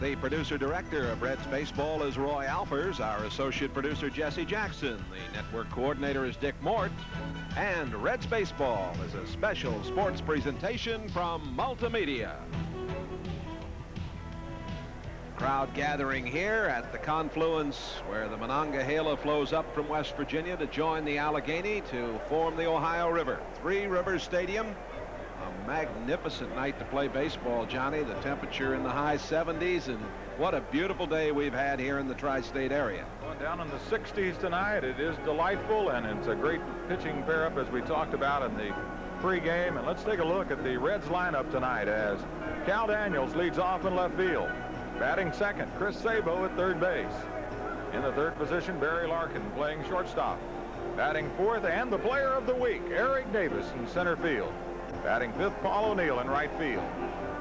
The producer-director of Reds Baseball is Roy Alpers. Our associate producer, Jesse Jackson. The network coordinator is Dick Mort. And Reds Baseball is a special sports presentation from Multimedia. Crowd gathering here at the confluence where the Monongahela flows up from West Virginia to join the Allegheny to form the Ohio River. Three Rivers Stadium. A magnificent night to play baseball, Johnny. The temperature in the high 70s, and what a beautiful day we've had here in the tri-state area. Going down in the 60s tonight. It is delightful, and it's a great pitching pair-up as we talked about in the pregame. And let's take a look at the Reds lineup tonight as Cal Daniels leads off in left field. Batting second, Chris Sabo at third base. In the third position, Barry Larkin playing shortstop. Batting fourth and the player of the week, Eric Davis in center field. Batting fifth, Paul O'Neill in right field.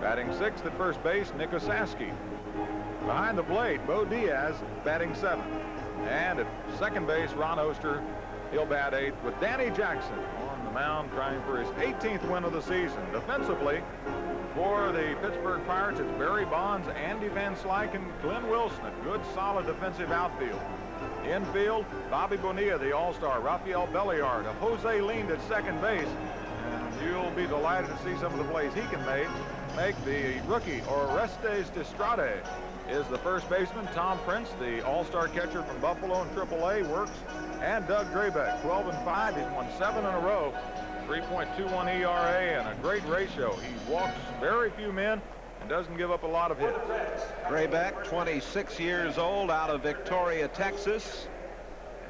Batting sixth at first base, Nick Osaski. Behind the plate, Bo Diaz batting seventh. And at second base, Ron Oster, he'll bat eighth with Danny Jackson on the mound trying for his 18th win of the season. Defensively, for the Pittsburgh Pirates, it's Barry Bonds, Andy Van Slyke, and Glenn Wilson. A good, solid defensive outfield. Infield, Bobby Bonilla, the All-Star, Rafael Belliard, Jose Lind at second base. You'll be delighted to see some of the plays he can make. The rookie, Orestes Destrade, is the first baseman. Tom Prince, the all-star catcher from Buffalo and AAA, works. And Doug Drabek, 12-5. He's won 7 in a row. 3.21 ERA and a great ratio. He walks very few men and doesn't give up a lot of hits. Drabek, 26 years old, out of Victoria, Texas.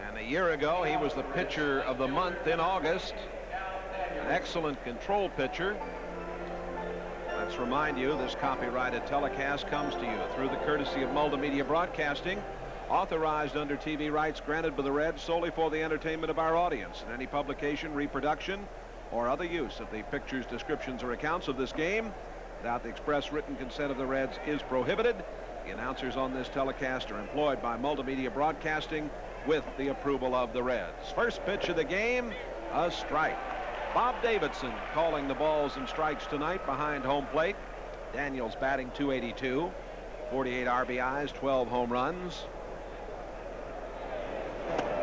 And a year ago, he was the pitcher of the month in August. An excellent control pitcher. Let's remind you, this copyrighted telecast comes to you through the courtesy of Multimedia Broadcasting, authorized under TV rights granted by the Reds solely for the entertainment of our audience. And any publication, reproduction, or other use of the pictures, descriptions, or accounts of this game without the express written consent of the Reds is prohibited. The announcers on this telecast are employed by Multimedia Broadcasting with the approval of the Reds. First pitch of the game, a strike. Bob Davidson calling the balls and strikes tonight behind home plate. Daniels batting .282, 48 RBIs, 12 home runs.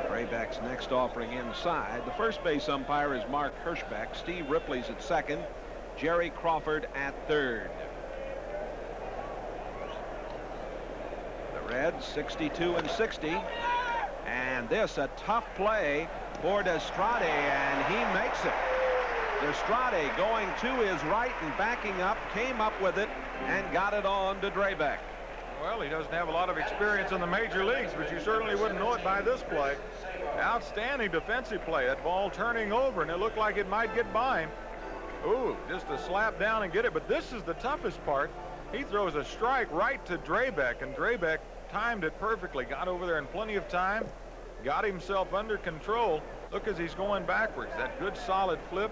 Drabek's next offering inside. The first base umpire is Mark Hirschbeck. Steve Ripley's at second. Jerry Crawford at third. The Reds 62-60. And this a tough play for Destrade, and he makes it. Destrade going to his right and backing up, came up with it and got it on to Drabek. Well, he doesn't have a lot of experience in the major leagues, but you certainly wouldn't know it by this play. Outstanding defensive play. That ball turning over, and it looked like it might get by him. Ooh, just a slap down and get it. But this is the toughest part. He throws a strike right to Drabek, and Drabek timed it perfectly. Got over there in plenty of time, got himself under control. Look as he's going backwards. That good solid flip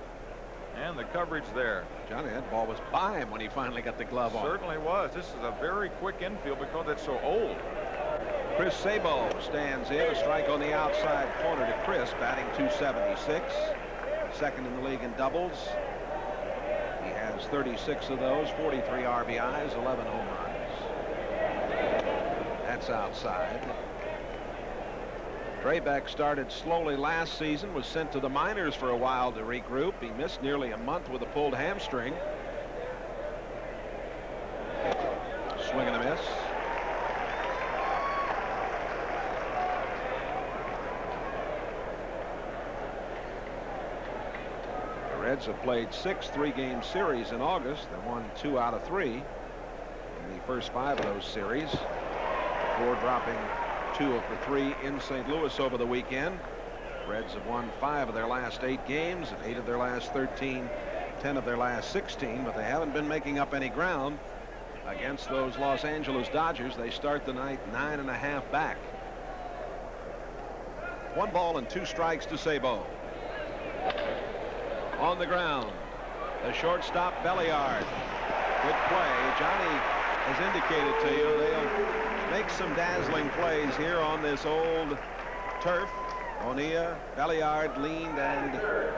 and the coverage there. Johnny, that ball was by him when he finally got the glove on. Certainly was. This is a very quick infield because it's so old. Chris Sabo stands in. A strike on the outside corner to Chris, batting .276. Second in the league in doubles. He has 36 of those, 43 RBIs, 11 home runs. That's outside. Drabek started slowly last season, was sent to the minors for a while to regroup. He missed nearly a month with a pulled hamstring. Swing and a miss. The Reds have played 6 three-game series in August. They won 2 out of 3 in the first 5 of those series, before dropping 2 of the 3 in St. Louis over the weekend. Reds have won 5 of their last 8 games and 8 of their last 13, 10 of their last 16, but they haven't been making up any ground against those Los Angeles Dodgers. They start the night 9.5 back. 1 ball and 2 strikes to Sabo. On the ground, the shortstop Belliard. Good play. Johnny has indicated to you they'll make some dazzling plays here on this old turf. Bonilla, Belliard, Lind, and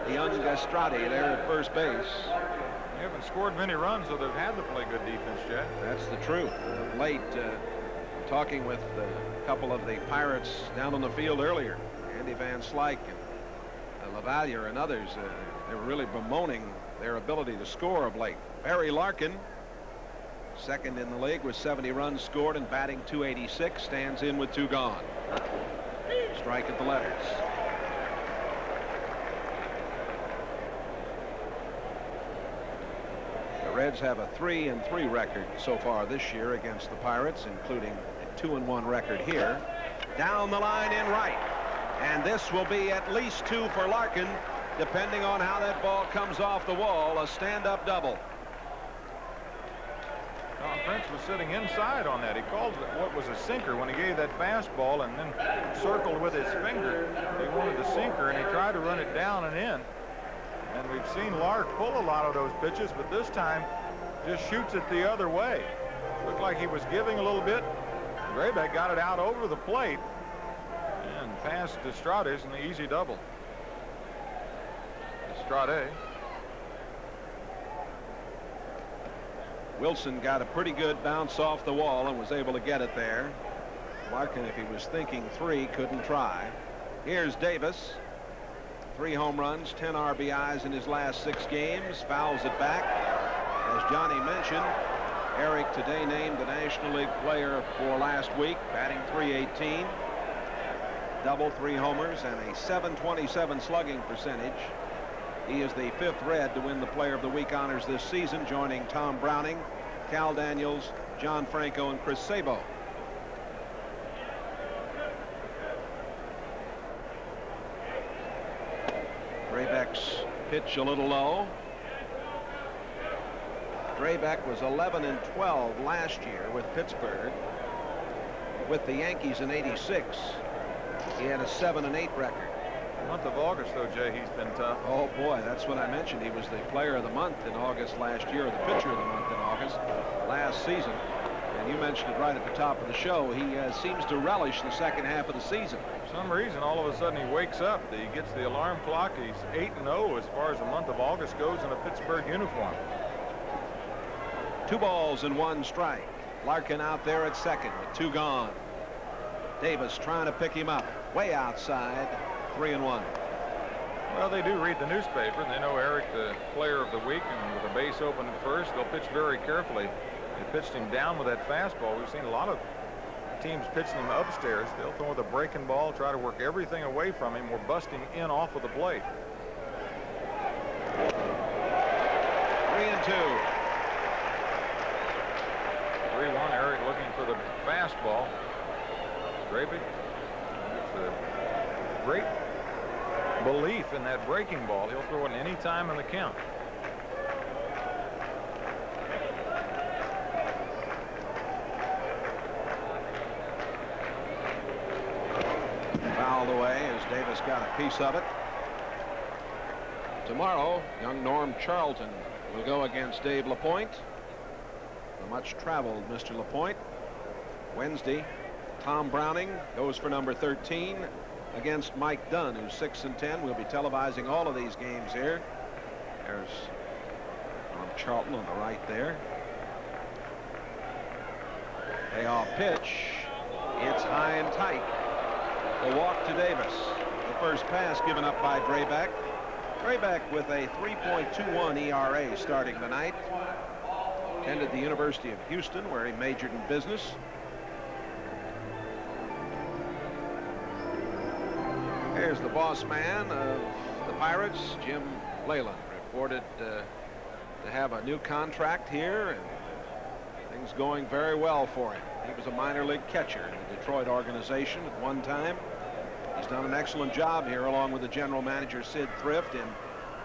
the young Destrade there at first base. They haven't scored many runs, so they've had to play good defense, Jed. That's the truth. Late, talking with a couple of the Pirates down on the field earlier, Andy Van Slyke and LaValliere and others, they were really bemoaning their ability to score of late. Barry Larkin, second in the league with 70 runs scored and batting .286, stands in with 2 gone. Strike at the letters. The Reds have a 3-3 record so far this year against the Pirates, including a 2-1 record here. Down the line in right, and this will be at least 2 for Larkin, depending on how that ball comes off the wall. A stand-up double. Tom Prince was sitting inside on that. He called it what was a sinker when he gave that fastball and then circled with his finger. He wanted the sinker, and he tried to run it down and in. And we've seen Lark pull a lot of those pitches, but this time just shoots it the other way. Looked like he was giving a little bit. Graybeck got it out over the plate and passed Estrades in the easy double. Estrade. Wilson got a pretty good bounce off the wall and was able to get it there. Larkin, if he was thinking 3, couldn't try. Here's Davis. 3 home runs, 10 RBIs in his last 6 games. Fouls it back. As Johnny mentioned, Eric today named the National League player for last week, batting .318, double, 3 homers, and a .727 slugging percentage. He is the 5th Red to win the Player of the Week honors this season, joining Tom Browning, Cal Daniels, John Franco, and Chris Sabo. Drabek's pitch a little low. Drabek was 11-12 last year with Pittsburgh. With the Yankees in '86, he had a 7-8 record. The month of August, though, Jay, he's been tough. Oh boy, that's what I mentioned. He was the player of the month in August last year, or the pitcher of the month in August last season. And you mentioned it right at the top of the show. He seems to relish the second half of the season. For some reason, all of a sudden he wakes up. He gets the alarm clock. He's 8-0 as far as the month of August goes in a Pittsburgh uniform. 2 balls and 1 strike. Larkin out there at second with 2 gone. Davis trying to pick him up way outside. 3-1. Well, they do read the newspaper. They know Eric, the player of the week, and with a base open at first, they'll pitch very carefully. They pitched him down with that fastball. We've seen a lot of teams pitching him upstairs. They'll throw with a breaking ball, try to work everything away from him, or bust him in off of the plate. 3-2. 3-1. Eric looking for the fastball. Drabek gets a great belief in that breaking ball. He'll throw it any time in the count. Fouled away as Davis got a piece of it. Tomorrow, young Norm Charlton will go against Dave LaPointe, the much-traveled Mr. LaPointe. Wednesday, Tom Browning goes for number 13 against Mike Dunn, who's 6-10. We'll be televising all of these games here. There's Norm Charlton on the right there. Payoff pitch. It's high and tight. The walk to Davis. The first pass given up by Drabek. Drabek with a 3.21 ERA starting the night. Attended the University of Houston, where he majored in business. Here's the boss man of the Pirates, Jim Leyland, reported to have a new contract here, and things going very well for him. He was a minor league catcher in the Detroit organization at one time. He's done an excellent job here, along with the general manager Sid Thrift, in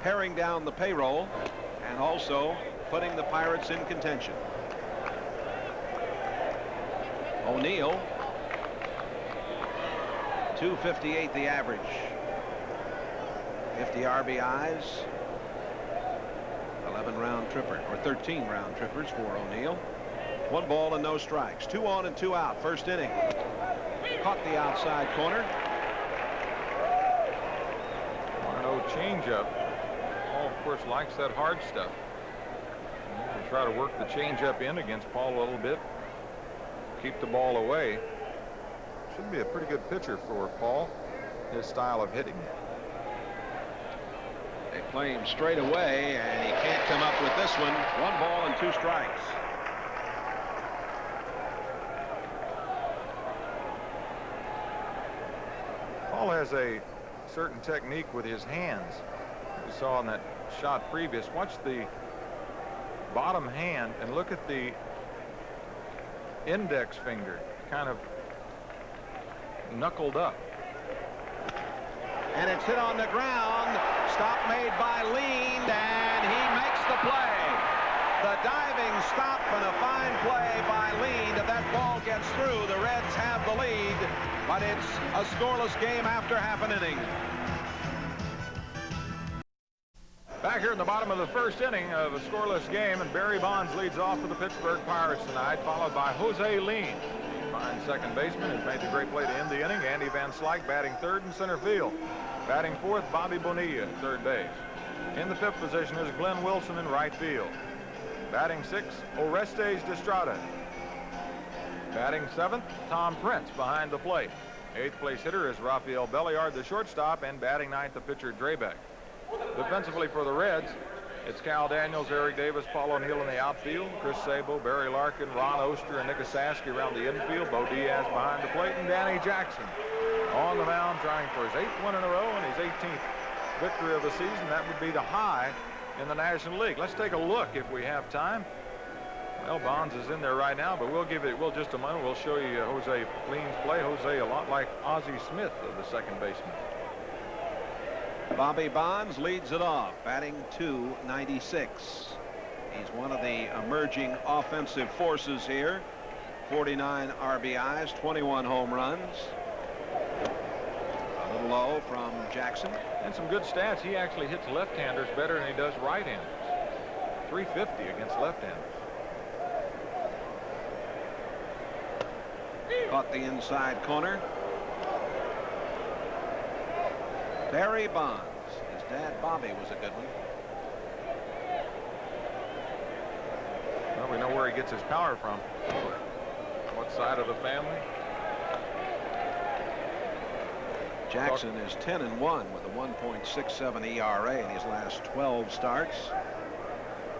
paring down the payroll and also putting the Pirates in contention. O'Neill, 258 the average. 50 RBIs, 11 round tripper, or 13 round trippers for O'Neill. 1 ball and no strikes. 2 on and 2 out. First inning. Caught the outside corner. 1-0 changeup. Oh, of course, likes that hard stuff. try to work the changeup in against Paul a little bit. Keep the ball away. Should be a pretty good pitcher for Paul, his style of hitting. They play him straight away, and he can't come up with this one. 1 ball and 2 strikes. Paul has a certain technique with his hands. You saw in that shot previous. Watch the bottom hand and look at the index finger, kind of knuckled up. And it's hit on the ground. Stop made by Lean, and he makes the play. The diving stop and a fine play by Lean. If that ball gets through, the Reds have the lead, but it's a scoreless game after half an inning. Back here in the bottom of the first inning of a scoreless game, and Barry Bonds leads off for the Pittsburgh Pirates tonight, followed by Jose Lean. Fine second baseman has made the great play to end the inning. Andy Van Slyke batting third in center field. Batting fourth, Bobby Bonilla at third base. In the fifth position is Glenn Wilson in right field. Batting sixth, Orestes Destrada. Batting seventh, Tom Prince behind the plate. Eighth place hitter is Rafael Belliard, the shortstop, and batting ninth, the pitcher Drabek. Defensively for the Reds, it's Cal Daniels, Eric Davis, Paul O'Neill in the outfield, Chris Sabo, Barry Larkin, Ron Oster, and Nick Osaski around the infield, Bo Diaz behind the plate, and Danny Jackson on the mound trying for his 8th win in a row and his 18th victory of the season. That would be the high in the National League. Let's take a look if we have time. Well, Bonds is in there right now, but we'll just a moment. We'll show you Jose Lean's play. Jose a lot like Ozzie Smith of the second baseman. Bobby Bonds leads it off, batting .296. He's one of the emerging offensive forces here. 49 RBIs, 21 home runs. A little low from Jackson. And some good stats. He actually hits left-handers better than he does right-handers. 350 against left-handers. Caught the inside corner. Barry Bonds. His dad, Bobby, was a good one. Well, we know where he gets his power from. What side of the family? Jackson is 10-1 with a 1.67 ERA in his last 12 starts.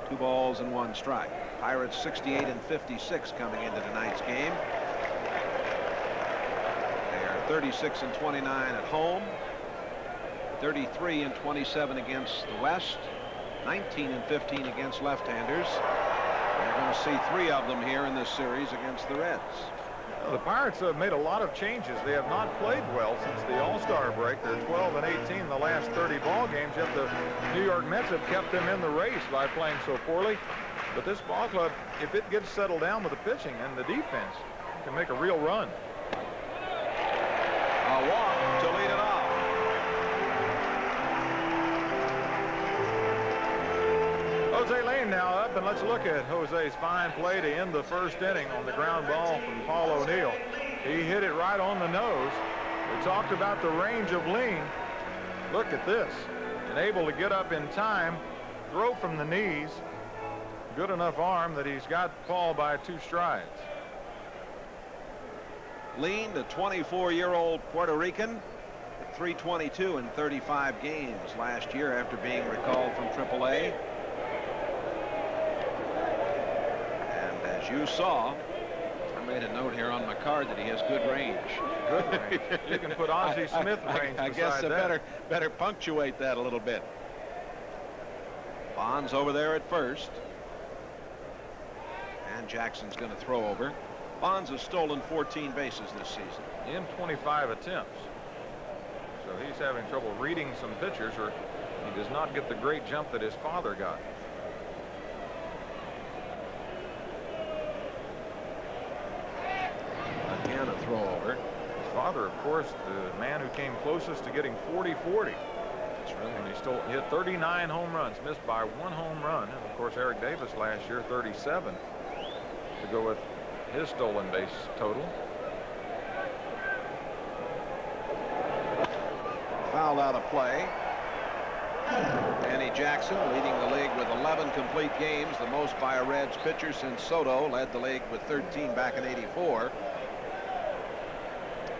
2 balls and 1 strike. Pirates 68-56 coming into tonight's game. They are 36-29 at home. 33-27 against the West. 19-15 against left-handers. We're going to see 3 of them here in this series against the Reds. The Pirates have made a lot of changes. They have not played well since the All-Star break. They're 12-18 in the last 30 ball games, yet the New York Mets have kept them in the race by playing so poorly. But this ball club, if it gets settled down with the pitching and the defense, can make a real run. A walk to lead it off. Jose Lean now up, and let's look at Jose's fine play to end the first inning on the ground ball from Paul O'Neill. He hit it right on the nose. We talked about the range of Lean. Look at this. And able to get up in time, throw from the knees. Good enough arm that he's got Paul by 2 strides. Lean, the 24-year-old Puerto Rican, at .322 in 35 games last year after being recalled from AAA. As you saw, I made a note here on my card that he has good range. Good range. You can put Ozzie Smith range. I guess I better punctuate that a little bit. Bonds over there at first. And Jackson's going to throw over. Bonds has stolen 14 bases this season. In 25 attempts. So he's having trouble reading some pitchers, or he does not get the great jump that his father got. Again, a throw over. His father, of course, the man who came closest to getting 40-40. That's right. And he still hit 39 home runs, missed by 1 home run. And of course, Eric Davis last year, 37 to go with his stolen base total. Fouled out of play. Danny Jackson leading the league with 11 complete games, the most by a Reds pitcher since Soto led the league with 13 back in '84.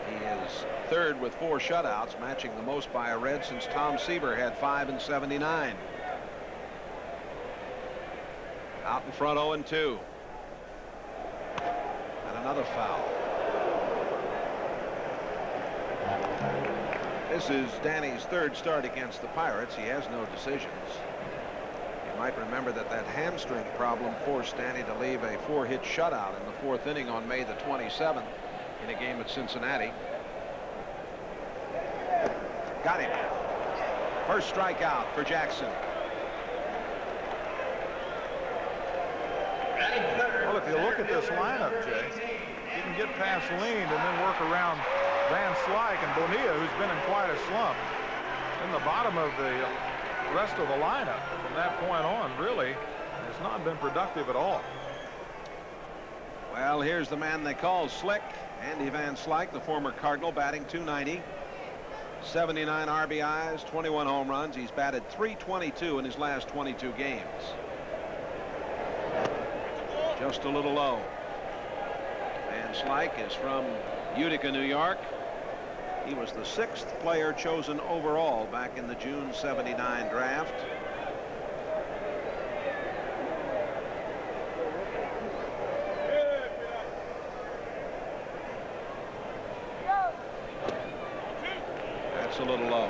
He is third with 4 shutouts, matching the most by a Red since Tom Seaver had 5 in '79. Out in front, 0-2. And another foul. This is Danny's third start against the Pirates. He has no decisions. You might remember that hamstring problem forced Danny to leave a 4-hit shutout in the 4th inning on May the 27th in a game at Cincinnati. Got him. First strikeout for Jackson. Well, if you look at this lineup, Jay, you can get past Lean and then work around Van Slyke and Bonilla, who's been in quite a slump. In the bottom of the rest of the lineup from that point on really has not been productive at all. Well, here's the man they call Slick, Andy Van Slyke, the former Cardinal, batting .290, 79 RBIs, 21 home runs. He's batted .322 in his last 22 games. Just a little low. Van Slyke is from Utica, New York. He was the 6th player chosen overall back in the June '79 draft. That's a little low.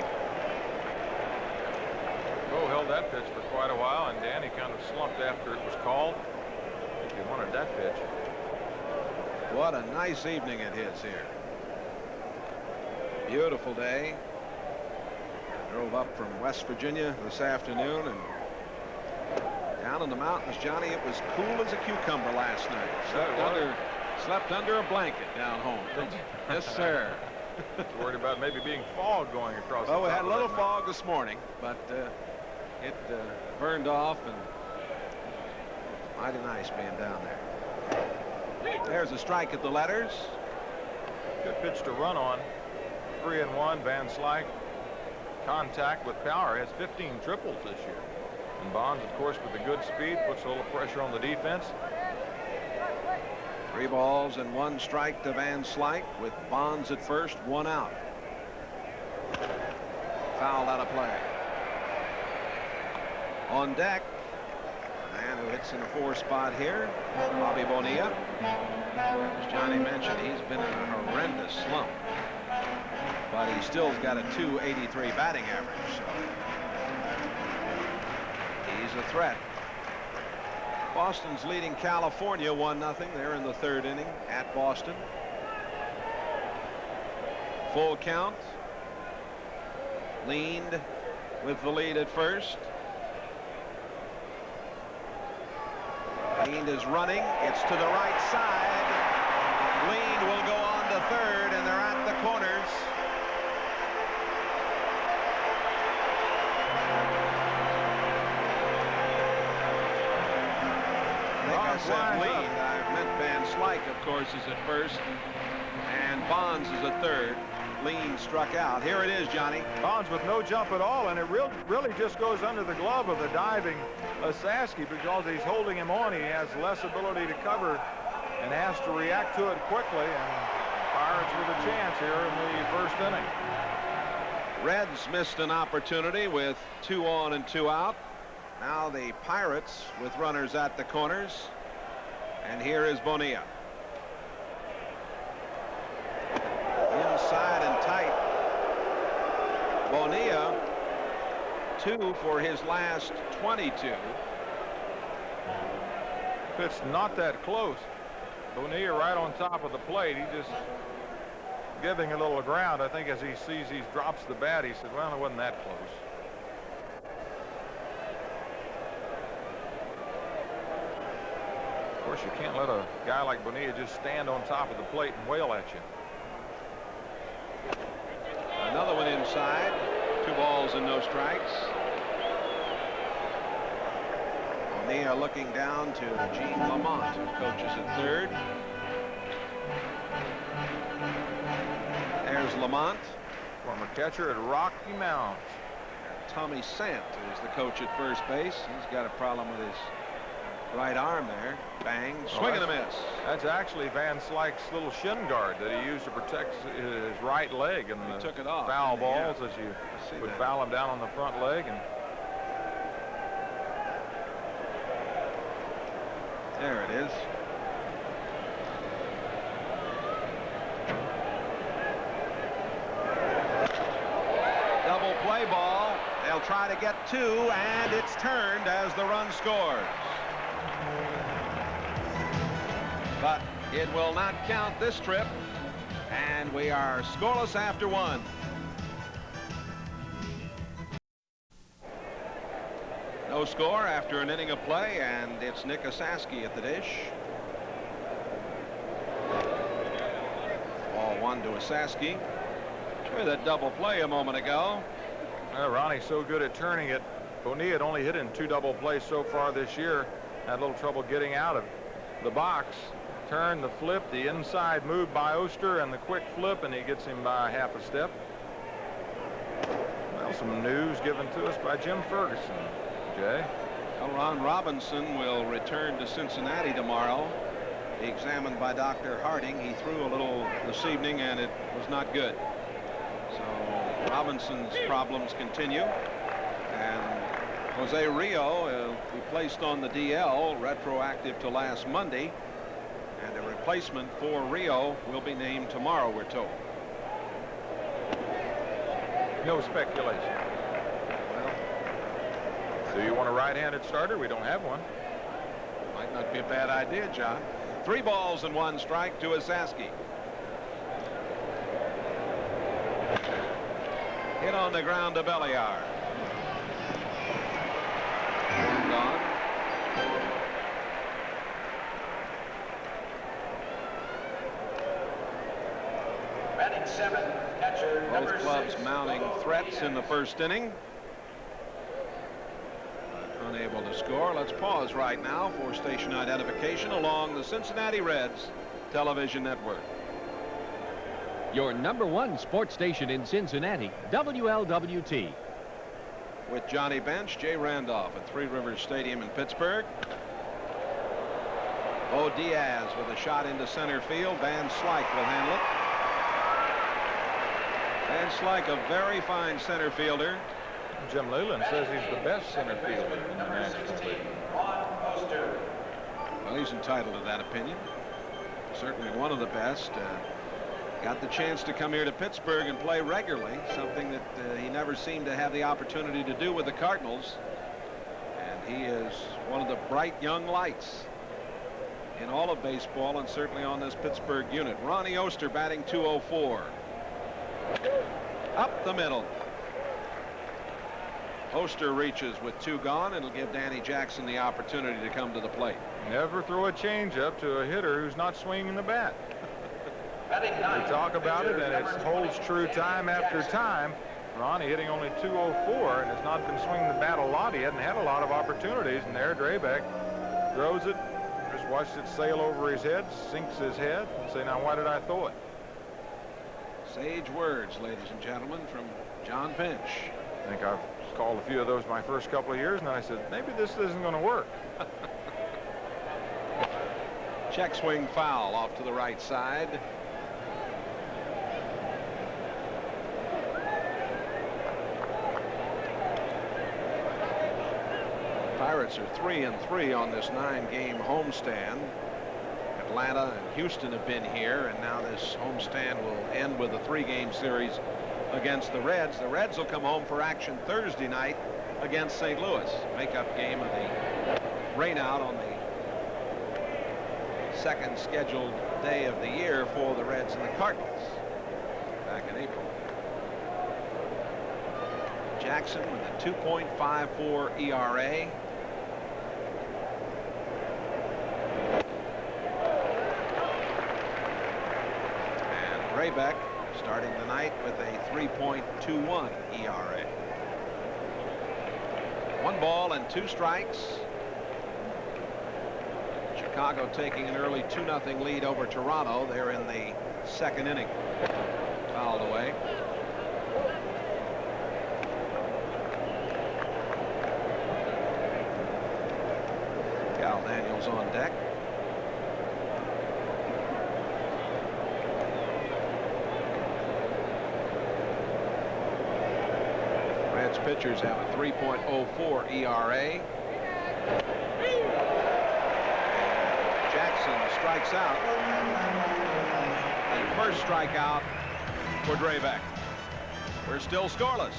Bo held that pitch for quite a while, and Danny kind of slumped after it was called. I think he wanted that pitch. What a nice evening it is here. Beautiful day. Drove up from West Virginia this afternoon, and down in the mountains, Johnny, it was cool as a cucumber last night. Slept under a blanket down home. Yes, sir. Worried about maybe being fog going across. Well, we had a little fog this morning, but it burned off, and mighty nice being down there. There's a strike at the letters. Good pitch to run on. 3-1. Van Slyke, contact with power, has 15 triples this year. And Bonds, of course, with the good speed, puts a little pressure on the defense. 3 balls and 1 strike to Van Slyke, with Bonds at first, 1 out. Fouled out of play. On deck, a man who hits in a 4 spot here, Bobby Bonilla. As Johnny mentioned, he's been in a horrendous slump, but he still's got a .283 batting average, so he's a threat. Boston's leading California 1-0. They're in the 3rd inning at Boston. Full count. Leaned with the lead at first. Leaned is running. It's to the right side. Leaned will go on to 3rd, and they're at the corners. I said Lean. I meant Van Slyke, of course, is at first, and Bonds is at 3rd. Lean struck out. Here it is, Johnny. Bonds with no jump at all, and it really just goes under the glove of the diving Saski, because he's holding him on. He has less ability to cover and has to react to it quickly, and Pirates with a chance here in the 1st inning. Reds missed an opportunity with 2 on and 2 out. Now the Pirates with runners at the corners. And here is Bonilla. Inside and tight. Bonilla, 2 for his last 22. Pitch not that close. Bonilla right on top of the plate. He just giving a little ground. I think as he sees he drops the bat, he said, well, it wasn't that close. Of course, you can't let a guy like Bonilla just stand on top of the plate and wail at you. Another one inside. 2 balls and no strikes. Bonilla looking down to Gene Lamont, who coaches at 3rd. There's Lamont. Former catcher at Rocky Mount. Tommy Sant is the coach at first base. He's got a problem with his right arm there. Bang, swing and a miss. That's actually Van Slyke's little shin guard that he used to protect his right leg in the took it off, foul balls, as you would foul him down on the front leg. And there it is. Double play ball. They'll try to get two, and it's turned as the run scores. But it will not count this trip, and we are scoreless after one. No score after an inning of play, and it's Nick Osaski at the dish. Ball one to Osaski. With a double play a moment ago. Ronnie's so good at turning it. Bonilla had only hit in 2 double plays so far this year. Had a little trouble getting out of the box. Turn, the flip, the inside move by Oster, and the quick flip, and he gets him by half a step. Well, some news given to us by Jim Ferguson. Jay? Well, Ron Robinson will return to Cincinnati tomorrow. Examined by Dr. Harding. He threw a little this evening, and it was not good. So Robinson's problems continue, and Jose Rio will be placed on the DL retroactive to last Monday, and a replacement for Rio will be named tomorrow, we're told. No speculation. Well, do you want a right-handed starter? We don't have one. Might not be a bad idea, John. 3 balls and 1 strike to Osaski. Hit on the ground to Belliard. Gone. Batting 7, catcher number 6. Both clubs mounting threats in the first inning. Unable to score. Let's pause right now for station identification along the Cincinnati Reds television network. Your #1 sports station in Cincinnati, WLWT. With Johnny Bench, Jay Randolph at Three Rivers Stadium in Pittsburgh. Bo Diaz with a shot into center field. Van Slyke will handle it. Van Slyke, a very fine center fielder. Jim Leyland says he's the best center fielder in the National League. Well, he's entitled to that opinion. Certainly one of the best. Got the chance to come here to Pittsburgh and play regularly, something that he never seemed to have the opportunity to do with the Cardinals. And he is one of the bright young lights in all of baseball, and certainly on this Pittsburgh unit. Ronnie Oster batting .204. Up the middle. Oster reaches with 2 gone. It'll give Danny Jackson the opportunity to come to the plate. Never throw a changeup to a hitter who's not swinging the bat. We talk about it, and it holds true time after time. Ronnie hitting only .204 and has not been swinging the bat a lot. He hadn't had a lot of opportunities, and there Drabek throws it, just watched it sail over his head, sinks his head, and say, now why did I throw it? Sage words, ladies and gentlemen, from John Finch. I think I've called a few of those my first couple of years, and I said, maybe this isn't going to work. Check swing foul off to the right side. Pirates are 3-3 on this 9-game homestand. Atlanta and Houston have been here, and now this homestand will end with a 3-game series against the Reds. The Reds will come home for action Thursday night against St. Louis. Makeup game of the rainout on the second scheduled day of the year for the Reds and the Cardinals back in April. Jackson with a 2.54 ERA. Drabek starting the night with a 3.21 ERA. 1 ball and 2 strikes. Chicago taking an early 2-0 lead over Toronto. They're in the 2nd inning. Fouled away. Cal Daniels on deck. Reds pitchers have a 3.04 ERA. Jackson strikes out. The first strikeout for Drabek. We're still scoreless.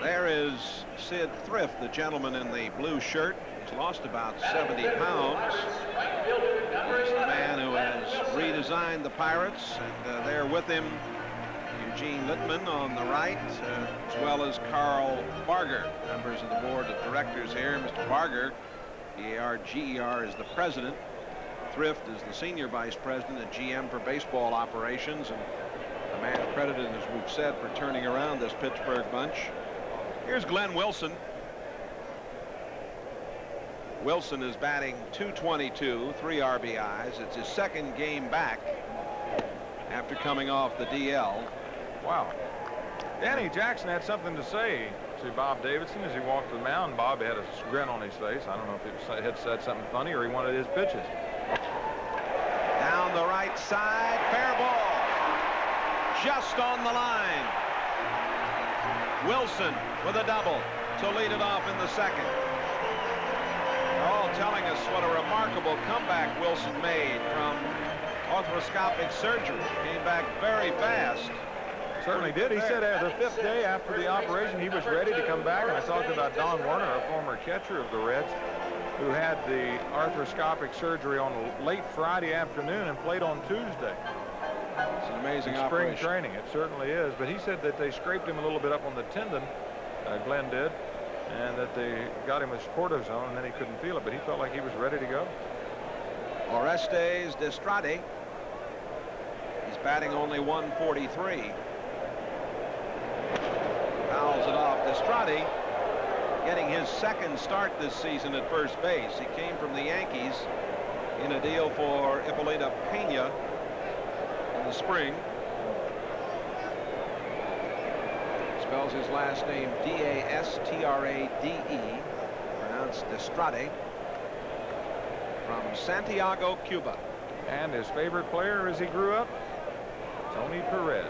There is Sid Thrift, the gentleman in the blue shirt. He's lost about 70 pounds. He's the man who has redesigned the Pirates, and there with him Eugene Littman on the right, as well as Carl Barger, members of the board of directors here. Mr. Barger, B-A-R-G-E-R, is the president. Thrift is the senior vice president and GM for baseball operations, and a man credited, as we've said, for turning around this Pittsburgh bunch. Here's Glenn Wilson. Wilson is batting .222, 3 RBIs. It's his second game back after coming off the DL. Wow. Danny Jackson had something to say to Bob Davidson as he walked the mound. Bob had a grin on his face. I don't know if he had said something funny or he wanted his pitches. Down the right side, fair ball. Just on the line. Wilson with a double to lead it off in the second. They're all telling us what a remarkable comeback Wilson made from arthroscopic surgery. Came back very fast. Certainly did. He said the 5th day after the operation he was ready to come back. And I talked about Don Werner, a former catcher of the Reds, who had the arthroscopic surgery on late Friday afternoon and played on Tuesday. It's an amazing spring operation. training. It certainly is. But he said that they scraped him a little bit up on the tendon, Glenn did, and that they got him with cortisone and then he couldn't feel it, but he felt like he was ready to go. Orestes Destrade. He's batting only .143. Fouls it off. Destrade getting his second start this season at first base. He came from the Yankees in a deal for Hippolyta Pena in the spring. Spells his last name D-A-S-T-R-A-D-E, pronounced Destrade, from Santiago, Cuba. And his favorite player as he grew up, Tony Perez.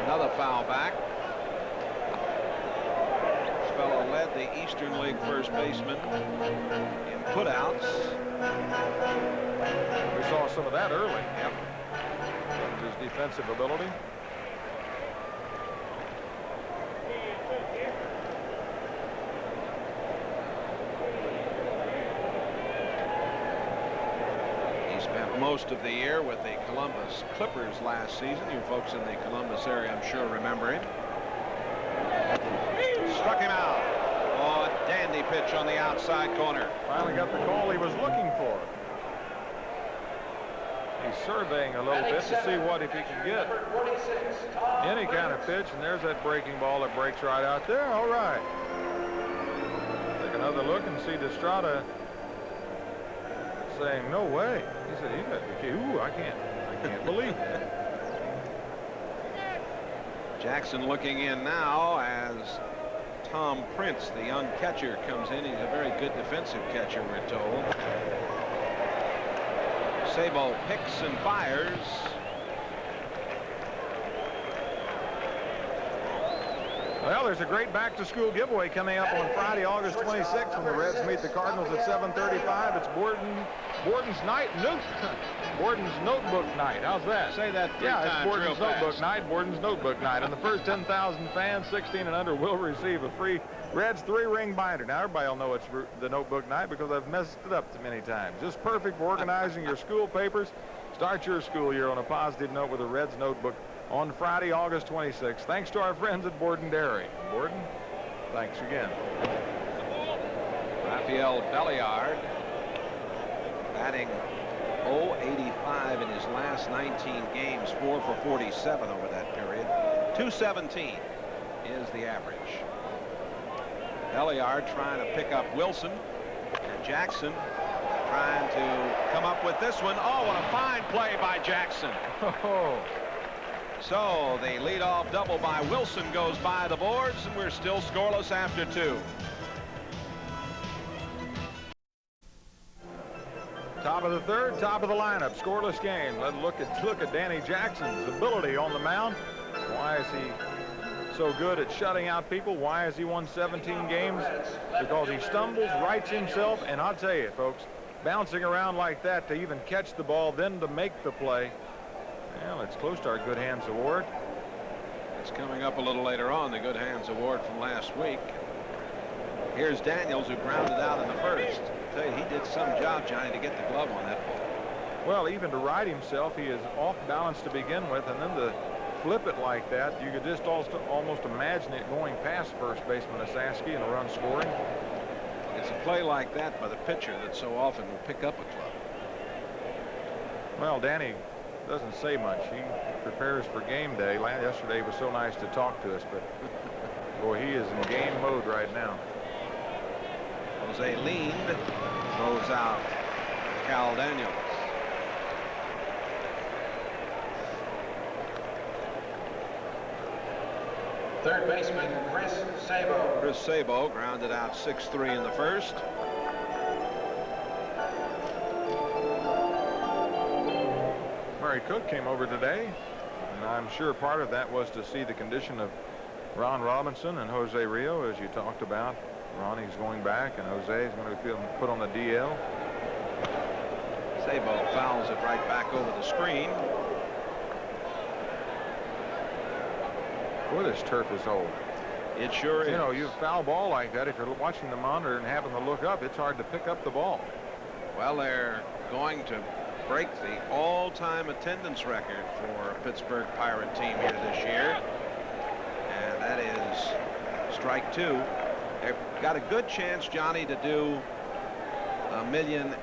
Another foul back. This fellow led the Eastern League first baseman in putouts. We saw some of that early. Yep. His defensive ability. Most of the year with the Columbus Clippers last season. You folks in the Columbus area, I'm sure, remember him. Struck him out. Oh, a dandy pitch on the outside corner. Finally got the call he was looking for. He's surveying a little bit to see what if he can get any kind of pitch, and there's that breaking ball that breaks right out there. All right. Take another look and see Destrade saying, no way. He said, ooh, I can't believe it. Jackson looking in now as Tom Prince, the young catcher, comes in. He's a very good defensive catcher, we're told. Sabo picks and fires. Well, there's a great back-to-school giveaway coming up on Friday, August 26th, when the Reds meet the Cardinals at 7:35. It's Borden's Notebook Night. How's that? Say that three times. times It's Borden's real Notebook fast. Night. Borden's Notebook Night. And the first 10,000 fans, 16 and under, will receive a free Reds 3-ring binder. Now, everybody will know it's the Notebook Night because I've messed it up too many times. Just perfect for organizing your school papers. Start your school year on a positive note with a Reds Notebook on Friday, August 26th. Thanks to our friends at Borden Dairy. Borden, thanks again. Rafael Belliard batting .085 in his last 19 games, 4 for 47 over that period. .217 is the average. Belliard trying to pick up Wilson, and Jackson trying to come up with this one. Oh, what a fine play by Jackson. Oh. So the leadoff double by Wilson goes by the boards, and we're still scoreless after 2. Top of the third, top of the lineup, scoreless game. Let's look at Danny Jackson's ability on the mound. Why is he so good at shutting out people? Why has he won 17 games? Because he stumbles, rights himself, and I'll tell you, folks, bouncing around like that to even catch the ball, then to make the play. Well, it's close to our Good Hands Award. It's coming up a little later on, the Good Hands Award from last week. Here's Daniels, who grounded out in the first. I tell you, he did some job, Johnny, to get the glove on that ball. Well, even to right himself, he is off balance to begin with, and then to flip it like that, you could just almost imagine it going past first baseman Asaski and a run scoring. It's a play like that by the pitcher that so often will pick up a club. Well, Danny doesn't say much. He prepares for game day. Yesterday was so nice to talk to us, but boy, he is in game mode right now. Jose leaned, throws out Cal Daniels. Third baseman, Chris Sabo. Chris Sabo grounded out 6-3 in the first. Murray Cook came over today, and I'm sure part of that was to see the condition of Ron Robinson and Jose Rio, as you talked about. Ronnie's going back, and Jose is going to be put on the DL. Sabo fouls it right back over the screen. Boy, this turf is old. It sure is. You know, you foul ball like that, if you're watching the monitor and happen to look up, it's hard to pick up the ball. Well, they're going to break the all-time attendance record for a Pittsburgh Pirate team here this year, and that is strike 2. They've got a good chance, Johnny, to do $1.9 million,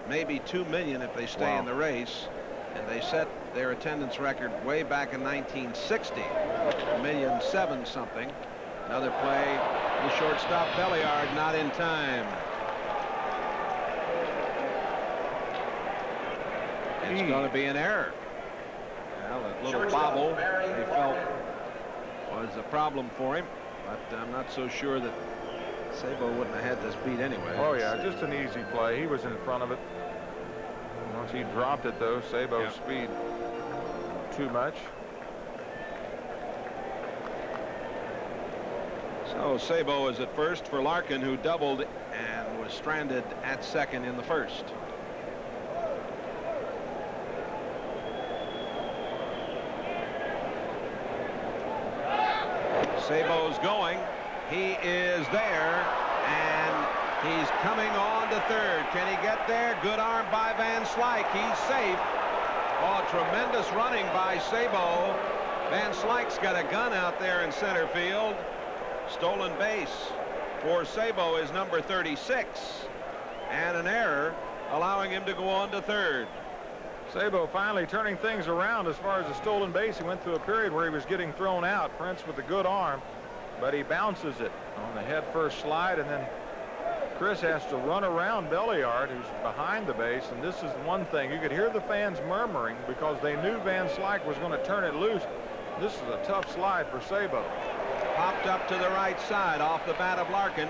maybe $2 million if they stay in the race. And they set their attendance record way back in 1960, $1.7 million something. Another play, the shortstop Belliard not in time. It's going to be an error. Well, that little bobble they felt was a problem for him, but I'm not so sure that Sabo wouldn't have had this beat anyway. Oh yeah, just an easy play. He was in front of it. Once he dropped it, though, Sabo's speed too much. So Sabo is at first for Larkin, who doubled and was stranded at second in the first. Sabo's going. He is there, and he's coming on to third. Can he get there? Good arm by Van Slyke. He's safe. Oh, tremendous running by Sabo. Van Slyke's got a gun out there in center field. Stolen base for Sabo is number 36, and an error allowing him to go on to third. Sabo finally turning things around as far as the stolen base. He went through a period where he was getting thrown out. Prince with a good arm, but he bounces it on the head first slide, and then Chris has to run around Belliard, who's behind the base. And this is one thing, you could hear the fans murmuring because they knew Van Slyke was going to turn it loose. This is a tough slide for Sabo. Popped up to the right side off the bat of Larkin.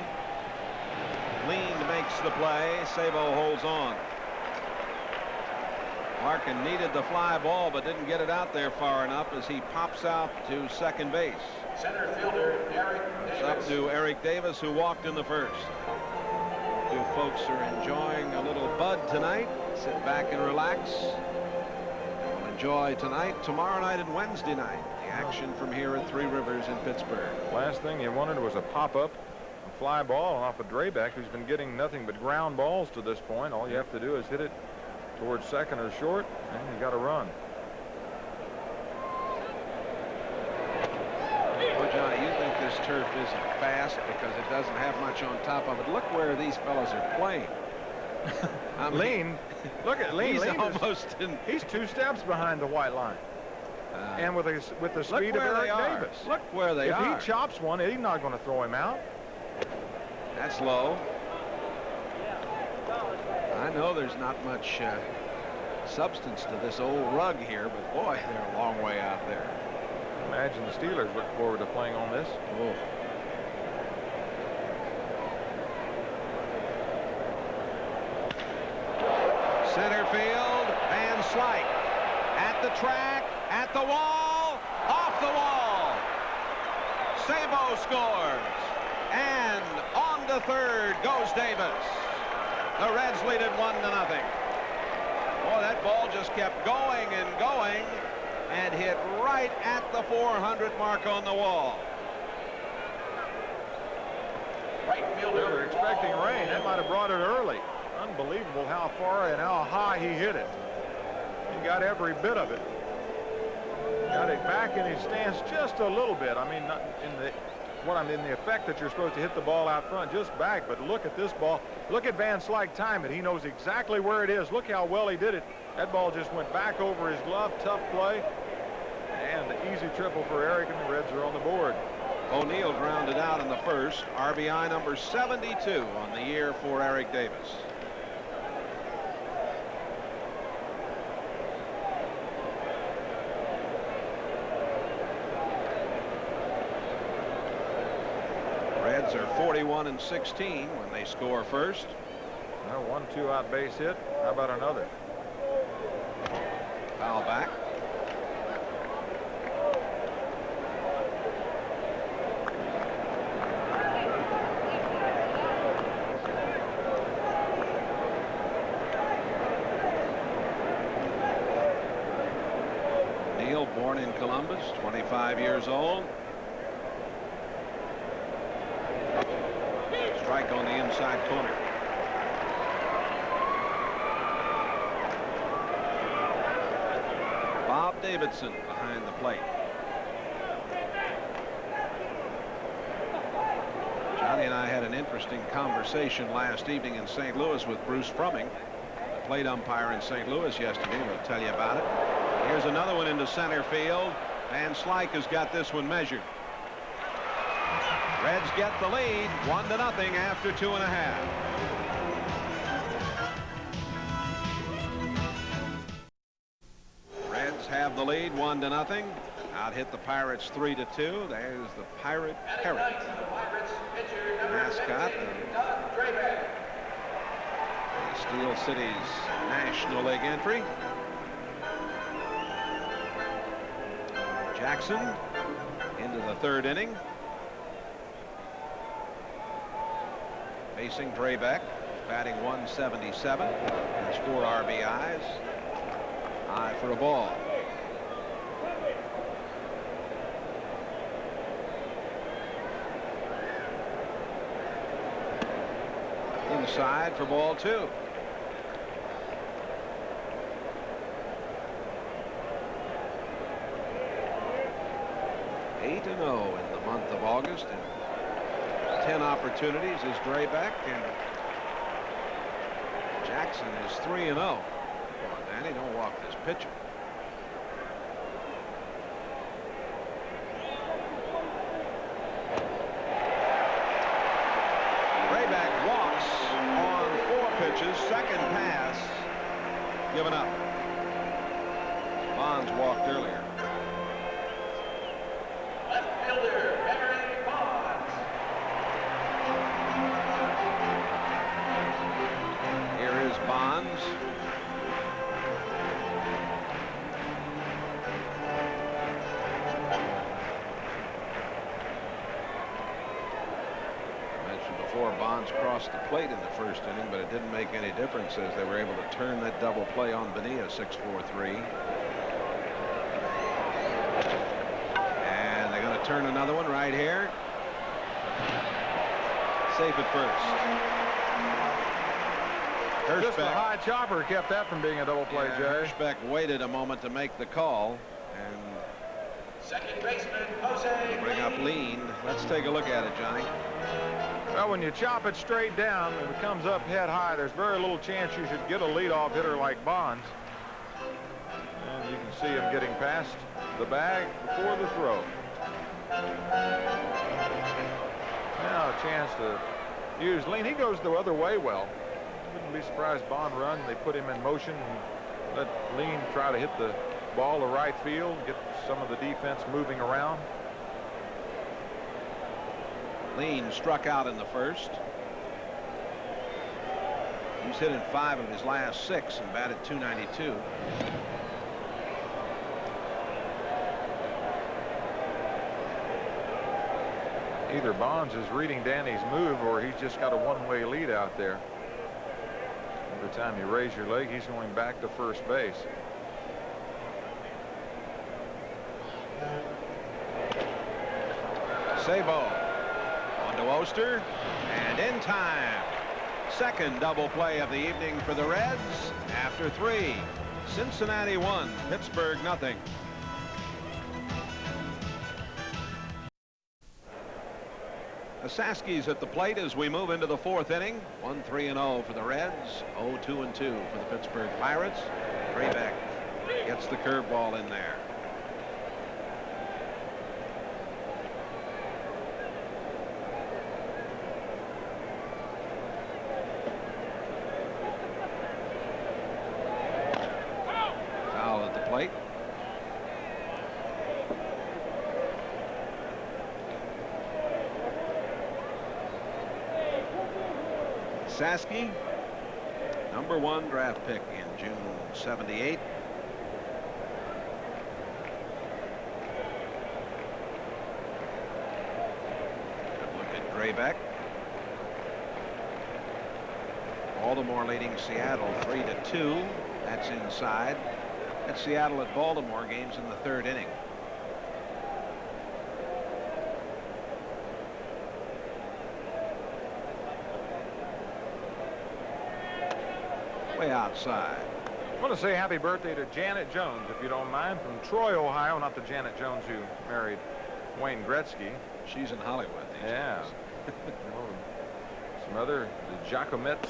Lean makes the play. Sabo holds on. Larkin needed the fly ball but didn't get it out there far enough as he pops out to second base. Center fielder Eric Davis. It's up to Eric Davis, who walked in the first. You folks are enjoying a little bud tonight. Sit back and relax. We'll enjoy tonight, tomorrow night, and Wednesday night. The action from here at Three Rivers in Pittsburgh. Last thing you wanted was a pop-up, a fly ball off a Drayback, who's been getting nothing but ground balls to this point. All you have to do is hit it towards second or short, and you got to run. Well, Johnny, you think this turf isn't fast because it doesn't have much on top of it. Look where these fellas are playing. I mean, Lean, look at Lean. He's Lean almost in. He's 2 steps behind the white line. And with the speed of Eric Davis. Look where they are. If he chops one, he's not going to throw him out. That's low. I know there's not much substance to this old rug here, but boy, they're a long way out there. Imagine the Steelers look forward to playing on this. Oh. Center field, Van Slyke at the track, at the wall, off the wall. Sabo scores, and on to third goes Davis. The Reds lead it 1-0. Boy, that ball just kept going and going and hit right at the 400 mark on the wall. Right fielder. They were expecting rain. That might have brought it early. Unbelievable how far and how high he hit it. He got every bit of it. Got it back in his stance just a little bit. I mean, not in the effect that you're supposed to hit the ball out front, just back. But look at this ball. Look at Van Slyke time it. He knows exactly where it is. Look how well he did it. That ball just went back over his glove. Tough play. And the easy triple for Eric, and the Reds are on the board. O'Neill grounded out in the first. RBI number 72 on the year for Eric Davis. Reds are 41-16 when they score first. Well, 1-2 out base hit. How about another? Foul back. Neal, born in Columbus, 25 years old. Strike on the inside corner. Bob Davidson behind the plate. Johnny and I had an interesting conversation last evening in St. Louis with Bruce Frumming, the plate umpire in St. Louis yesterday. We'll tell you about it. Here's another one into center field. Van Slyke has got this one measured. Reds get the lead 1-0 after 2.5. Reds have the lead 1-0. Out hit the Pirates 3-2. There's the Pirate Parrot mascot. Steel City's National League entry. Jackson into the third inning. Facing Draybeck, batting 177, has 4 RBIs. Eye for a ball. Inside for ball 2. (8-0) in the month of August, and 10 opportunities is Draybeck, and Jackson is 3-0. Come on, Danny, don't walk this pitcher. Draybeck walks on 4 pitches. Second pass given up. Bonds walked earlier. Left fielder, Henry Bonds. Here is Bonds. I mentioned before, Bonds crossed the plate in the first inning, but it didn't make any difference as they were able to turn that double play on Bonilla 6-4-3. And they're going to turn another one right here. Safe at first. Just a high chopper kept that from being a double play, Jerry. Hirschbeck waited a moment to make the call and Second baseman, Jose. bring up Lean. Let's take a look at it, Johnny. Well, when you chop it straight down and it comes up head high, there's very little chance you should get a leadoff hitter like Bonds. And you can see him getting past the bag before the throw. Now a chance to use Lean. He goes the other way well. Wouldn't be surprised Bond run. They put him in motion and let Lean try to hit the ball to right field, get some of the defense moving around. Lean struck out in the first. He's hit in 5 of his last 6 and batted .292. Either Bonds is reading Danny's move or he's just got a one-way lead out there. Every time you raise your leg, he's going back to first base. Sabo on to Oster, and in time. Second double play of the evening for the Reds after 3. Cincinnati 1, Pittsburgh nothing. Saski's at the plate as we move into the 4th inning. 1-3-0 for the Reds, 0-2-2 for the Pittsburgh Pirates. Draybeck gets the curveball in there. Foul at the plate. Saski, #1 draft pick in June '78. Good look at Draybeck. Baltimore leading Seattle 3-2. That's inside. That's Seattle at Baltimore games in the 3rd inning. Way outside. I want to say happy birthday to Janet Jones, if you don't mind, from Troy, Ohio. Not the Janet Jones who married Wayne Gretzky. She's in Hollywood these Yeah. days. Some other, the Jacomets.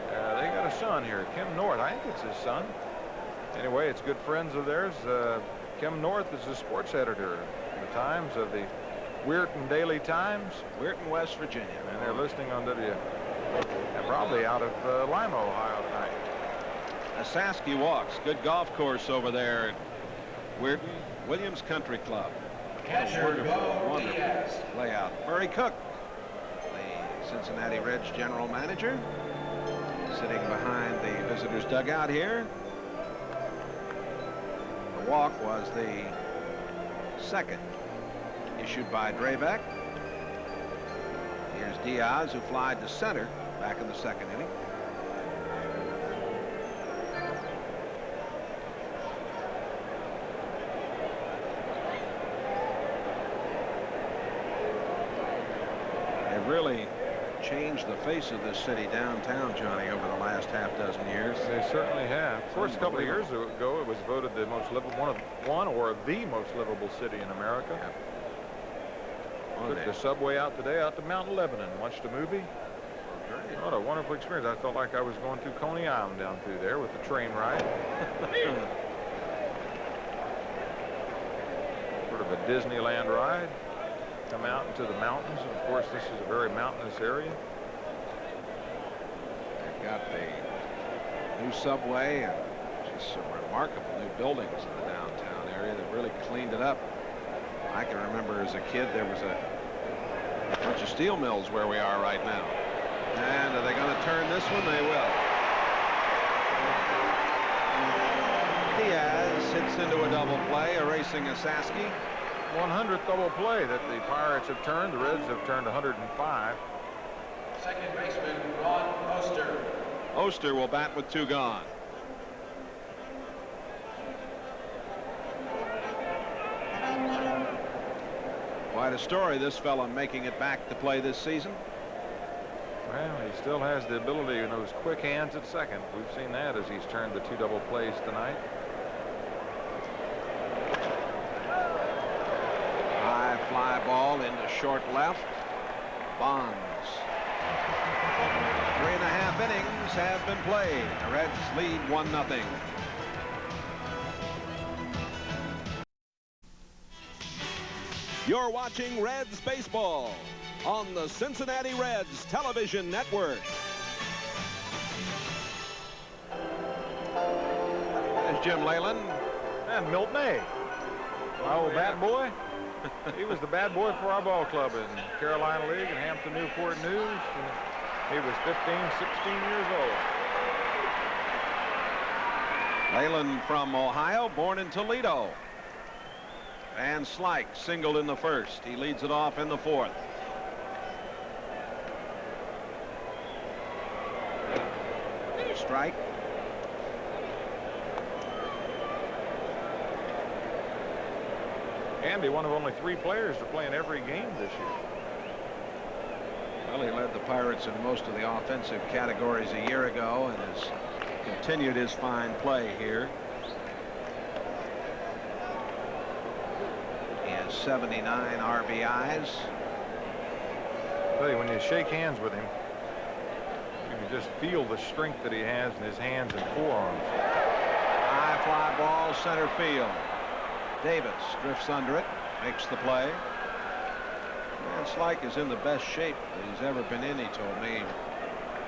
They got a son here, Kim North. I think it's his son. Anyway, it's good friends of theirs. Kim North is the sports editor in the Times of the Weirton Daily Times. Weirton, West Virginia. And they're listening on and probably out of Lima, Ohio tonight. Saski walks. Good golf course over there at Weirton Williams Country Club. Catcher, Bo Diaz. Layout. Murray Cook, the Cincinnati Reds general manager, sitting behind the visitors' dugout here. The walk was the second issued by Draybeck. Here's Diaz, who flied to center back in the 2nd inning. They've really changed the face of this city downtown, Johnny, over the last half-dozen years. They certainly have. Of course, a couple of years ago, it was voted the most livable, one or the most livable city in America. Yep. Took the subway out today, out to Mount Lebanon, watched a movie. What a wonderful experience. I felt like I was going through Coney Island down through there with the train ride. Sort of a Disneyland ride. Come out into the mountains. And of course, this is a very mountainous area. They've got the new subway and just some remarkable new buildings in the downtown area. They've really cleaned it up. I can remember as a kid there was a bunch of steel mills where we are right now. And are they going to turn this one? They will. Diaz hits into a double play, erasing a Saski. 100th double play that the Pirates have turned. The Reds have turned 105. Second baseman, Ron Oster. Oster will bat with 2 gone. Quite a story, this fella making it back to play this season. Well, he still has the ability in those quick hands at second. We've seen that as he's turned the 2 double plays tonight. High fly ball into short left. Bonds. 3.5 innings have been played. The Reds lead 1-0. You're watching Reds baseball on the Cincinnati Reds television network. Here's Jim Leyland. And Milt May, my old bad boy. He was the bad boy for our ball club in Carolina League and Hampton Newport News. He was 15, 16 years old. Leyland from Ohio, born in Toledo. And Slyke singled in the first. He leads it off in the fourth. Strike. Andy, one of only 3 players to play in every game this year. Well, he led the Pirates in most of the offensive categories a year ago and has continued his fine play here. He has 79 RBIs. Tell you, when you shake hands with him, you can just feel the strength that he has in his hands and forearms. High fly ball, center field. Davis drifts under it, makes the play. And Slyke is in the best shape that he's ever been in, he told me.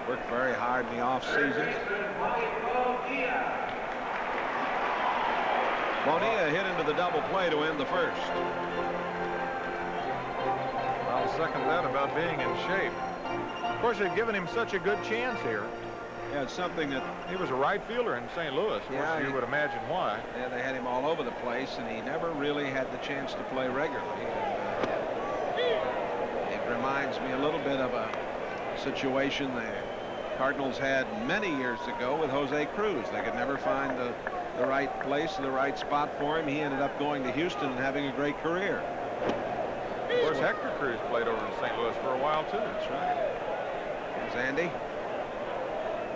Worked very hard in the offseason. Bonilla hit into the double play to end the first. I'll second that about being in shape. Of course, they've given him such a good chance here. Yeah, it's something that he was a right fielder in St. Louis. Yeah, you would imagine why. Yeah, they had him all over the place, and he never really had the chance to play regularly. And, it reminds me a little bit of a situation the Cardinals had many years ago with Jose Cruz. They could never find the right place, the right spot for him. He ended up going to Houston and having a great career. Of course, Hector Cruz played over in St. Louis for a while, too. That's right. Here's Andy.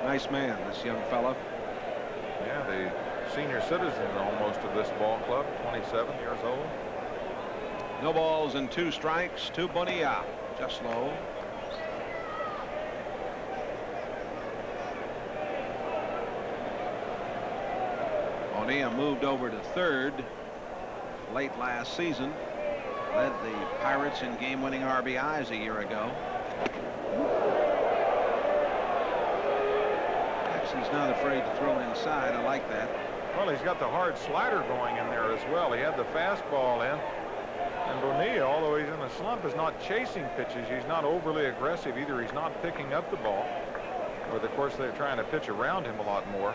Nice man, this young fella. Yeah, the senior citizen almost of this ball club, 27 years old. No balls and 2 strikes to Bonilla. Just low. Bonilla moved over to third late last season. Led the Pirates in game-winning RBIs a year ago. He's not afraid to throw inside. I like that. Well, he's got the hard slider going in there as well. He had the fastball in. And Bonilla, although he's in a slump, is not chasing pitches. He's not overly aggressive either. He's not picking up the ball. But of course, they're trying to pitch around him a lot more.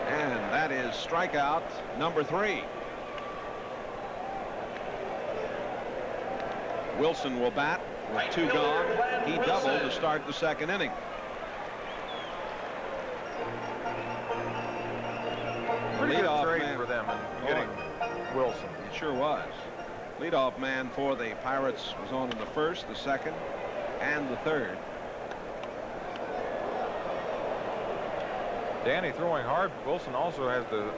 And that is strikeout number 3. Wilson will bat with 2 gone. He doubled to start the second inning. Pretty good trade for them in getting Wilson. It sure was. Leadoff man for the Pirates was on in the first, the second, and the third. Danny throwing hard. Wilson also has the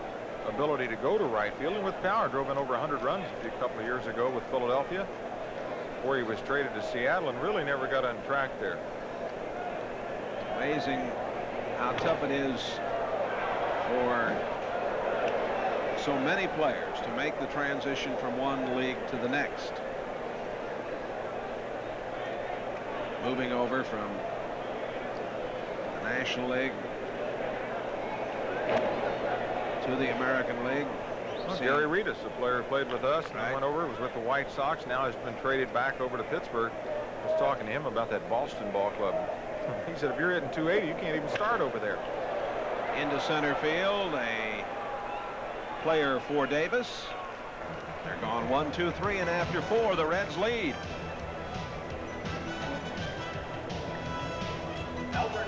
ability to go to right field, and with power drove in over 100 runs a couple of years ago with Philadelphia, before he was traded to Seattle and really never got on track there. Amazing how tough it is for so many players to make the transition from one league to the next. Moving over from the National League to the American League. Well, Gary Reedus, a player who played with us and went over, was with the White Sox, now has been traded back over to Pittsburgh. I was talking to him about that Boston ball club. He said, if you're hitting 280, you can't even start over there. Into center field, a player for Davis. They're gone 1, 2, 3, and after 4, the Reds lead. Albert.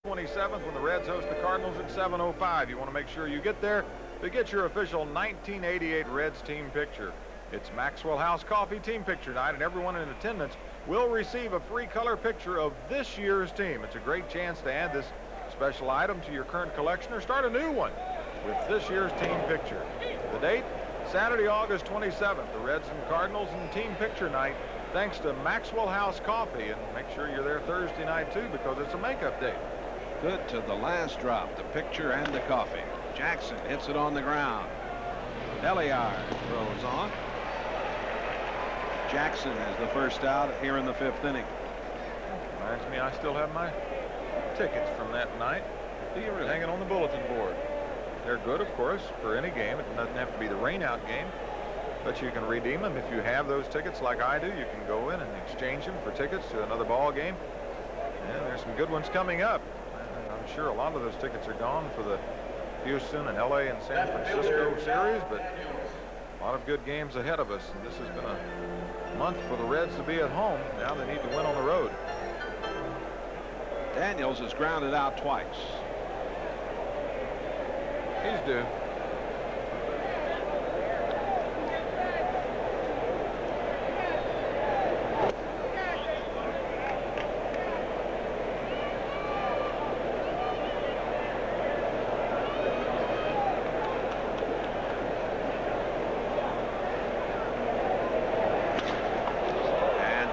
27th when the Reds host the Cardinals at 7:05. You want to make sure you get there to get your official 1988 Reds team picture. It's Maxwell House Coffee team picture night, and everyone in attendance will receive a free color picture of this year's team. It's a great chance to add this special item to your current collection or start a new one with this year's team picture. The date, Saturday, August 27th, the Reds and Cardinals and team picture night, thanks to Maxwell House Coffee. And make sure you're there Thursday night too, because it's a makeup day. Good to the last drop, the picture and the coffee. Jackson hits it on the ground. Eliar throws on. Jackson is the first out here in the 5th inning. Reminds me, I still have my tickets from that night. Do you really? Hanging on the bulletin board. They're good, of course, for any game. It doesn't have to be the rainout game, but you can redeem them if you have those tickets like I do. You can go in and exchange them for tickets to another ball game. And there's some good ones coming up. And I'm sure a lot of those tickets are gone for the Houston and LA and San Francisco series, but a lot of good games ahead of us. And this has been a month for the Reds to be at home. Now they need to win on the road. Daniels has grounded out twice. He's due.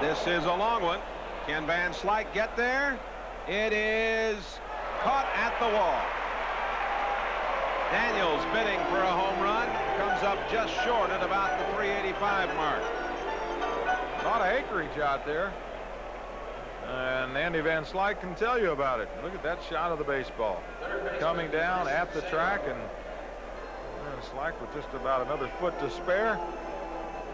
This is a long one. Can Van Slyke get there? It is caught at the wall. Daniels bidding for a home run. Comes up just short at about the 385 mark. A lot of acreage out there. And Andy Van Slyke can tell you about it. Look at that shot of the baseball. Coming down at the track, and Van Slyke with just about another foot to spare.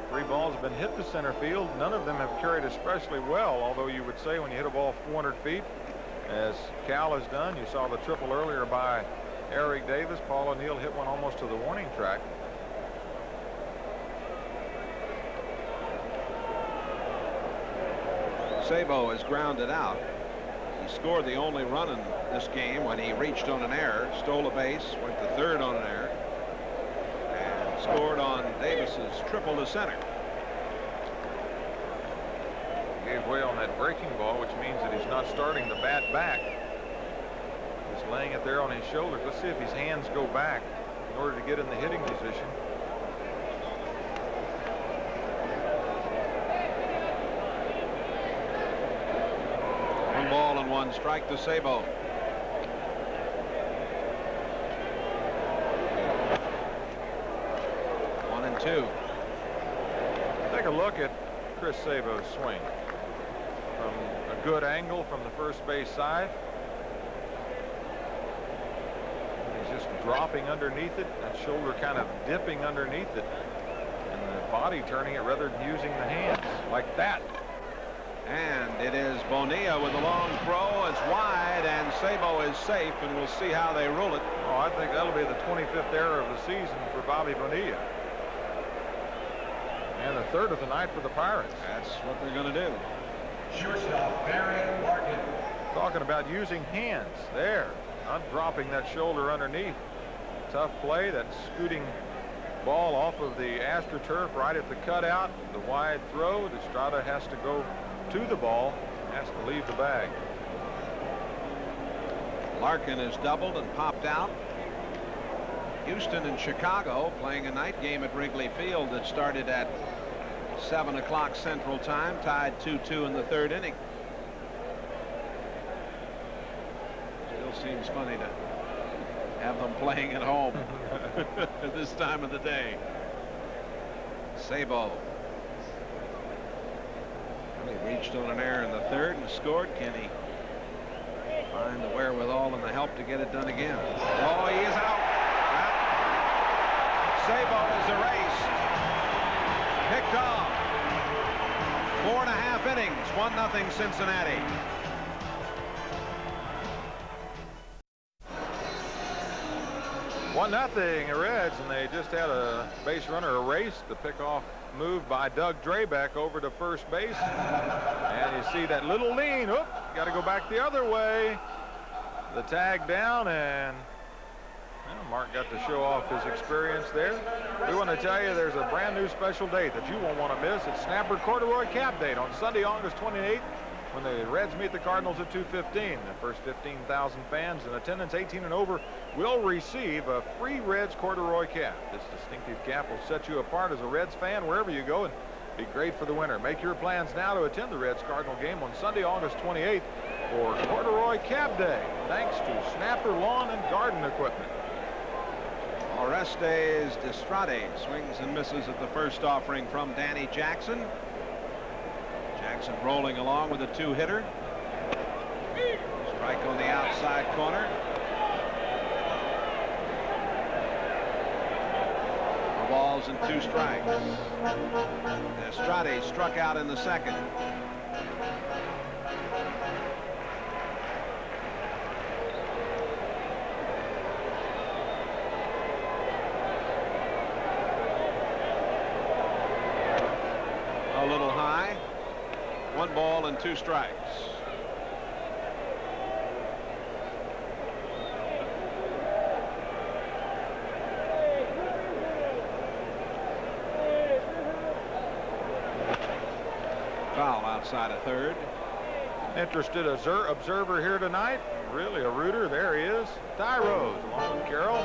3 balls have been hit to center field. None of them have carried especially well, although you would say when you hit a ball 400 feet, as Cal has done. You saw the triple earlier by Eric Davis. Paul O'Neill hit one almost to the warning track. Sabo has grounded out. He scored the only run in this game when he reached on an error, stole a base, went to third on an error, scored on Davis's triple to center. Gave way on that breaking ball, which means that he's not starting the bat back. Just laying it there on his shoulders. Let's see if his hands go back in order to get in the hitting position. One ball and 1 strike to Sabo. Take a look at Chris Sabo's swing from a good angle from the first base side. He's just dropping underneath it, that shoulder kind of dipping underneath it, and the body turning it rather than using the hands like that. And it is Bonilla with a long throw. It's wide, and Sabo is safe, and we'll see how they rule it. Oh, I think that'll be the 25th error of the season for Bobby Bonilla. And the 3rd of the night for the Pirates. That's what they're going to do. Shortstop Barry Larkin. Talking about using hands there, not dropping that shoulder underneath. Tough play, that scooting ball off of the AstroTurf right at the cutout. The wide throw. Estrada has to go to the ball, has to leave the bag. Larkin has doubled and popped out. Houston and Chicago playing a night game at Wrigley Field that started at 7 o'clock Central Time, tied 2-2 in the 3rd inning. Still seems funny to have them playing at home at this time of the day. Sabo. Well, he reached on an error in the 3rd and scored. Can he find the wherewithal and the help to get it done again? Oh, he is out. Sabo is erased. Picked off. 4.5 innings. 1-0 Cincinnati. One nothing Reds, and they just had a base runner erased. The pickoff move by Doug Drabek over to first base. And you see that little lean. Oop, got to go back the other way. The tag down, and Mark got to show off his experience there. We want to tell you there's a brand new special date that you won't want to miss. It's Snapper Corduroy Cap Date on Sunday, August 28th, when the Reds meet the Cardinals at 2:15. The first 15,000 fans in attendance 18 and over will receive a free Reds corduroy cap. This distinctive cap will set you apart as a Reds fan wherever you go and be great for the winter. Make your plans now to attend the Reds Cardinal game on Sunday, August 28th for Corduroy Cap Day, thanks to Snapper Lawn and Garden Equipment. Orestes Destrade swings and misses at the first offering from Danny Jackson. Jackson rolling along with a 2-hitter. Strike on the outside corner. balls and 2 strikes. Estrade struck out in the second. A little high. 1 ball and 2 strikes. Foul outside of third. Interested observer here tonight. Really a rooter. There he is. Ty Rose along with Carroll.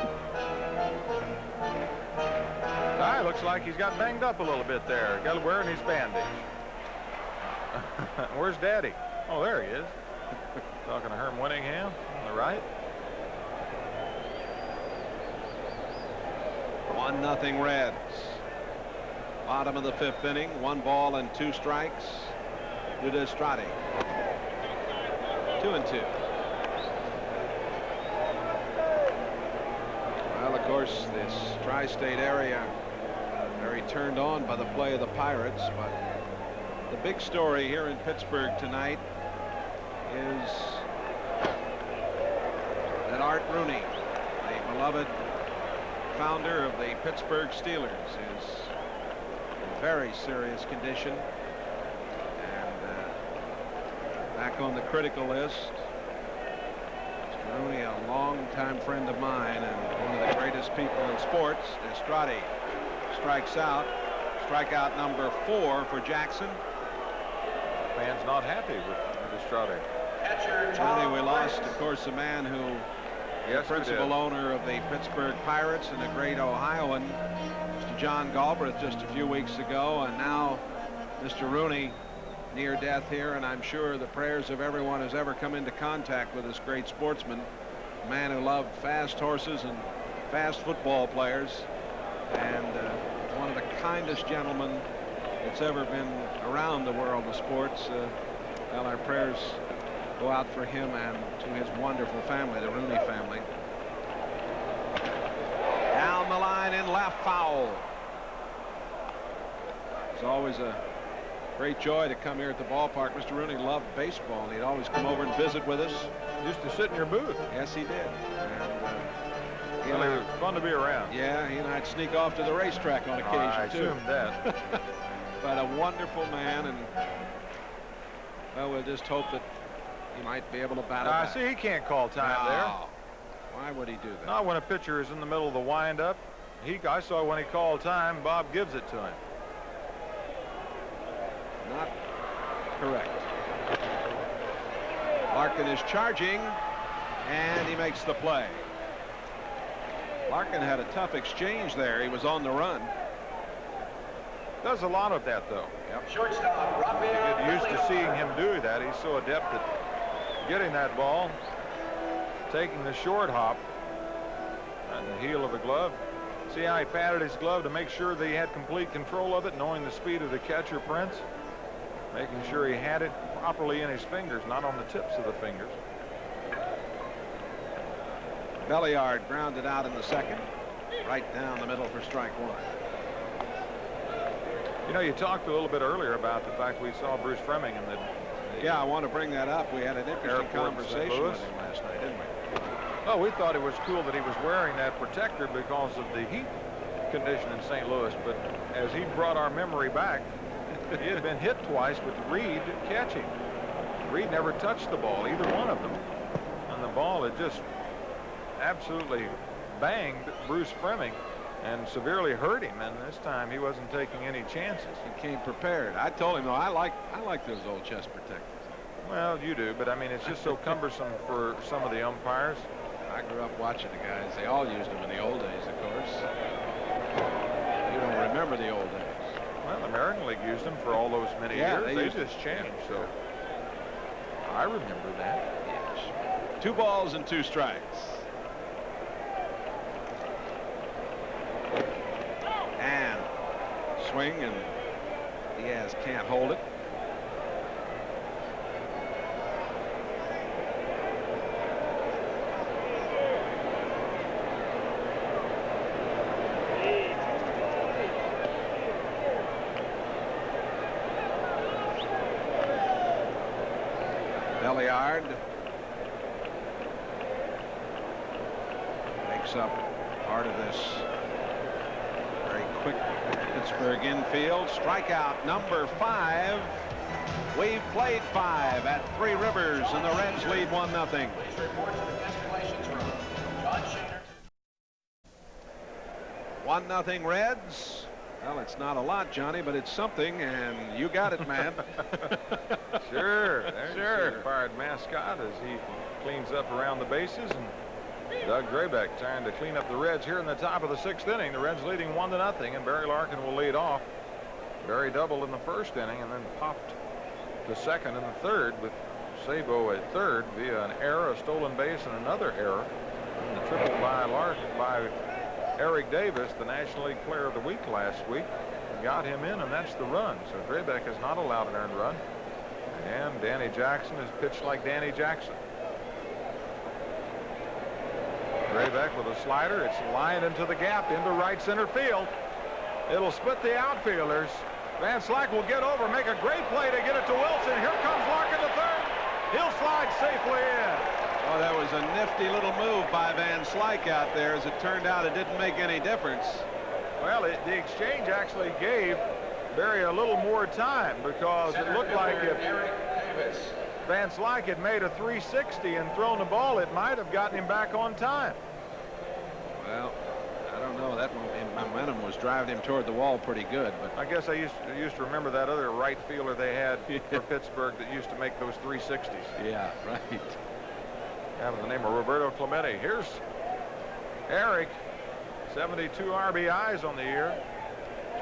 Ty looks like he's got banged up a little bit there. Got to wear his bandage. Where's Daddy? Oh, there he is. Talking to Herm Winningham on the right. 1-0 Reds. Bottom of the 5th inning. 1 ball and 2 strikes. To Estrade. 2-2. Well, of course, this tri-state area very turned on by the play of the Pirates, but the big story here in Pittsburgh tonight is that Art Rooney, the beloved founder of the Pittsburgh Steelers, is in very serious condition and back on the critical list. Mr. Rooney, a longtime friend of mine and one of the greatest people in sports. Estrade strikes out. Strikeout number 4 for Jackson. Fans not happy with Estrade. Tony, we lost, of course, a man who, yes, the principal owner of the Pittsburgh Pirates and a great Ohioan, Mr. John Galbraith, just a few weeks ago, and now Mr. Rooney near death here, and I'm sure the prayers of everyone who's ever come into contact with this great sportsman, a man who loved fast horses and fast football players, and one of the kindest gentlemen that's ever been around the world of sports. Well, our prayers go out for him and to his wonderful family, the Rooney family. Down the line in left, foul. It's always a great joy to come here at the ballpark. Mr. Rooney loved baseball, and he'd always come over and visit with us. Used to sit in your booth. Yes, he did. And well, it was fun to be around. Yeah, he and I'd sneak off to the racetrack on occasion, I too. assumed that. But a wonderful man, and well, we'll just hope that he might be able to battle back. See, he can't call time there. Why would he do that? Not when a pitcher is in the middle of the windup. I saw when he called time, Bob gives it to him. Not correct. Larkin is charging, and he makes the play. Larkin had a tough exchange there. He was on the run. Does a lot of that, though. Yep. Shortstop, Raphael. Get used to seeing him do that. He's so adept at getting that ball, taking the short hop on the heel of the glove. See how he patted his glove to make sure that he had complete control of it, knowing the speed of the catcher, Prince, making sure he had it properly in his fingers, not on the tips of the fingers. Belliard grounded out in the second, right down the middle for strike 1. You know, you talked a little bit earlier about the fact we saw Bruce Fremming in the yeah, I want to bring that up. We had an interesting airport in conversation St. Louis with him last night, didn't we? Oh, we thought it was cool that he was wearing that protector because of the heat condition in St. Louis, but as he brought our memory back, he had been hit twice with Reed catching. Reed never touched the ball, either one of them, and the ball had just absolutely banged Bruce Fremming and severely hurt him, and this time he wasn't taking any chances. He came prepared. I told him, though, I like those old chest protectors. Well, you do, but I mean, it's just so cumbersome for some of the umpires. I grew up watching the guys. They all used them in the old days, of course. You don't remember the old days. Well, the American League used them for all those many years. They just changed, so I remember that. Yes. 2 balls and 2 strikes. And swing, and Diaz can't hold it. Belliard makes up part of this very quick Pittsburgh infield. Strikeout number 5. We've played 5 at Three Rivers, and the Reds lead 1-0. Please report to the guest relations room. John Shaner. 1-0 Reds. Well, it's not a lot, Johnny, but it's something, and you got it, man. Sure. There's the fired mascot as he cleans up around the bases, and Doug Drabek trying to clean up the Reds here in the top of the 6th inning. The Reds leading 1-0, and Barry Larkin will lead off. Barry doubled in the 1st inning and then popped to 2nd and the 3rd with Sabo at 3rd via an error, a stolen base, and another error. And the triple by Eric Davis, the National League Player of the Week last week, got him in, and that's the run. So Drabek has not allowed an earned run. And Danny Jackson has pitched like Danny Jackson. Drabek with a slider. It's lined into the gap into right center field. It'll split the outfielders. Van Slyke will get over, make a great play to get it to Wilson. Here comes Larkin to 3rd. He'll slide safely in. Oh, that was a nifty little move by Van Slyke out there. As it turned out, it didn't make any difference. Well, the exchange actually gave Barry a little more time, because it looked like if Van Slyke had made a 360 and thrown the ball, it might have gotten him back on time. Well, I don't know. That momentum was driving him toward the wall pretty good. But I guess I used to remember that other right fielder they had for Pittsburgh that used to make those 360s. Yeah, right. Having the name of Roberto Clemente. Here's Eric, 72 RBIs on the year,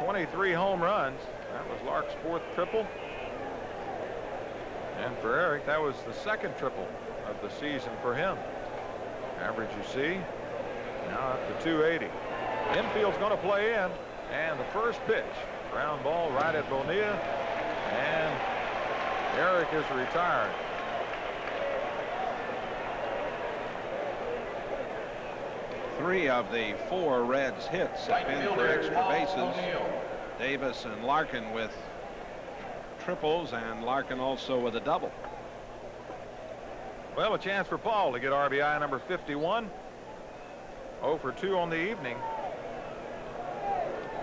23 home runs. That was Lark's 4th triple. And for Eric, that was the 2nd triple of the season for him. Average, you see, now up to 280. Infield's going to play in, and the first pitch, ground ball right at Bonilla, and Eric is retired. Three of the 4 Reds hits have been for extra bases. Davis and Larkin with triples, and Larkin also with a double. Well, a chance for Paul to get RBI number 51. 0 for 2 on the evening.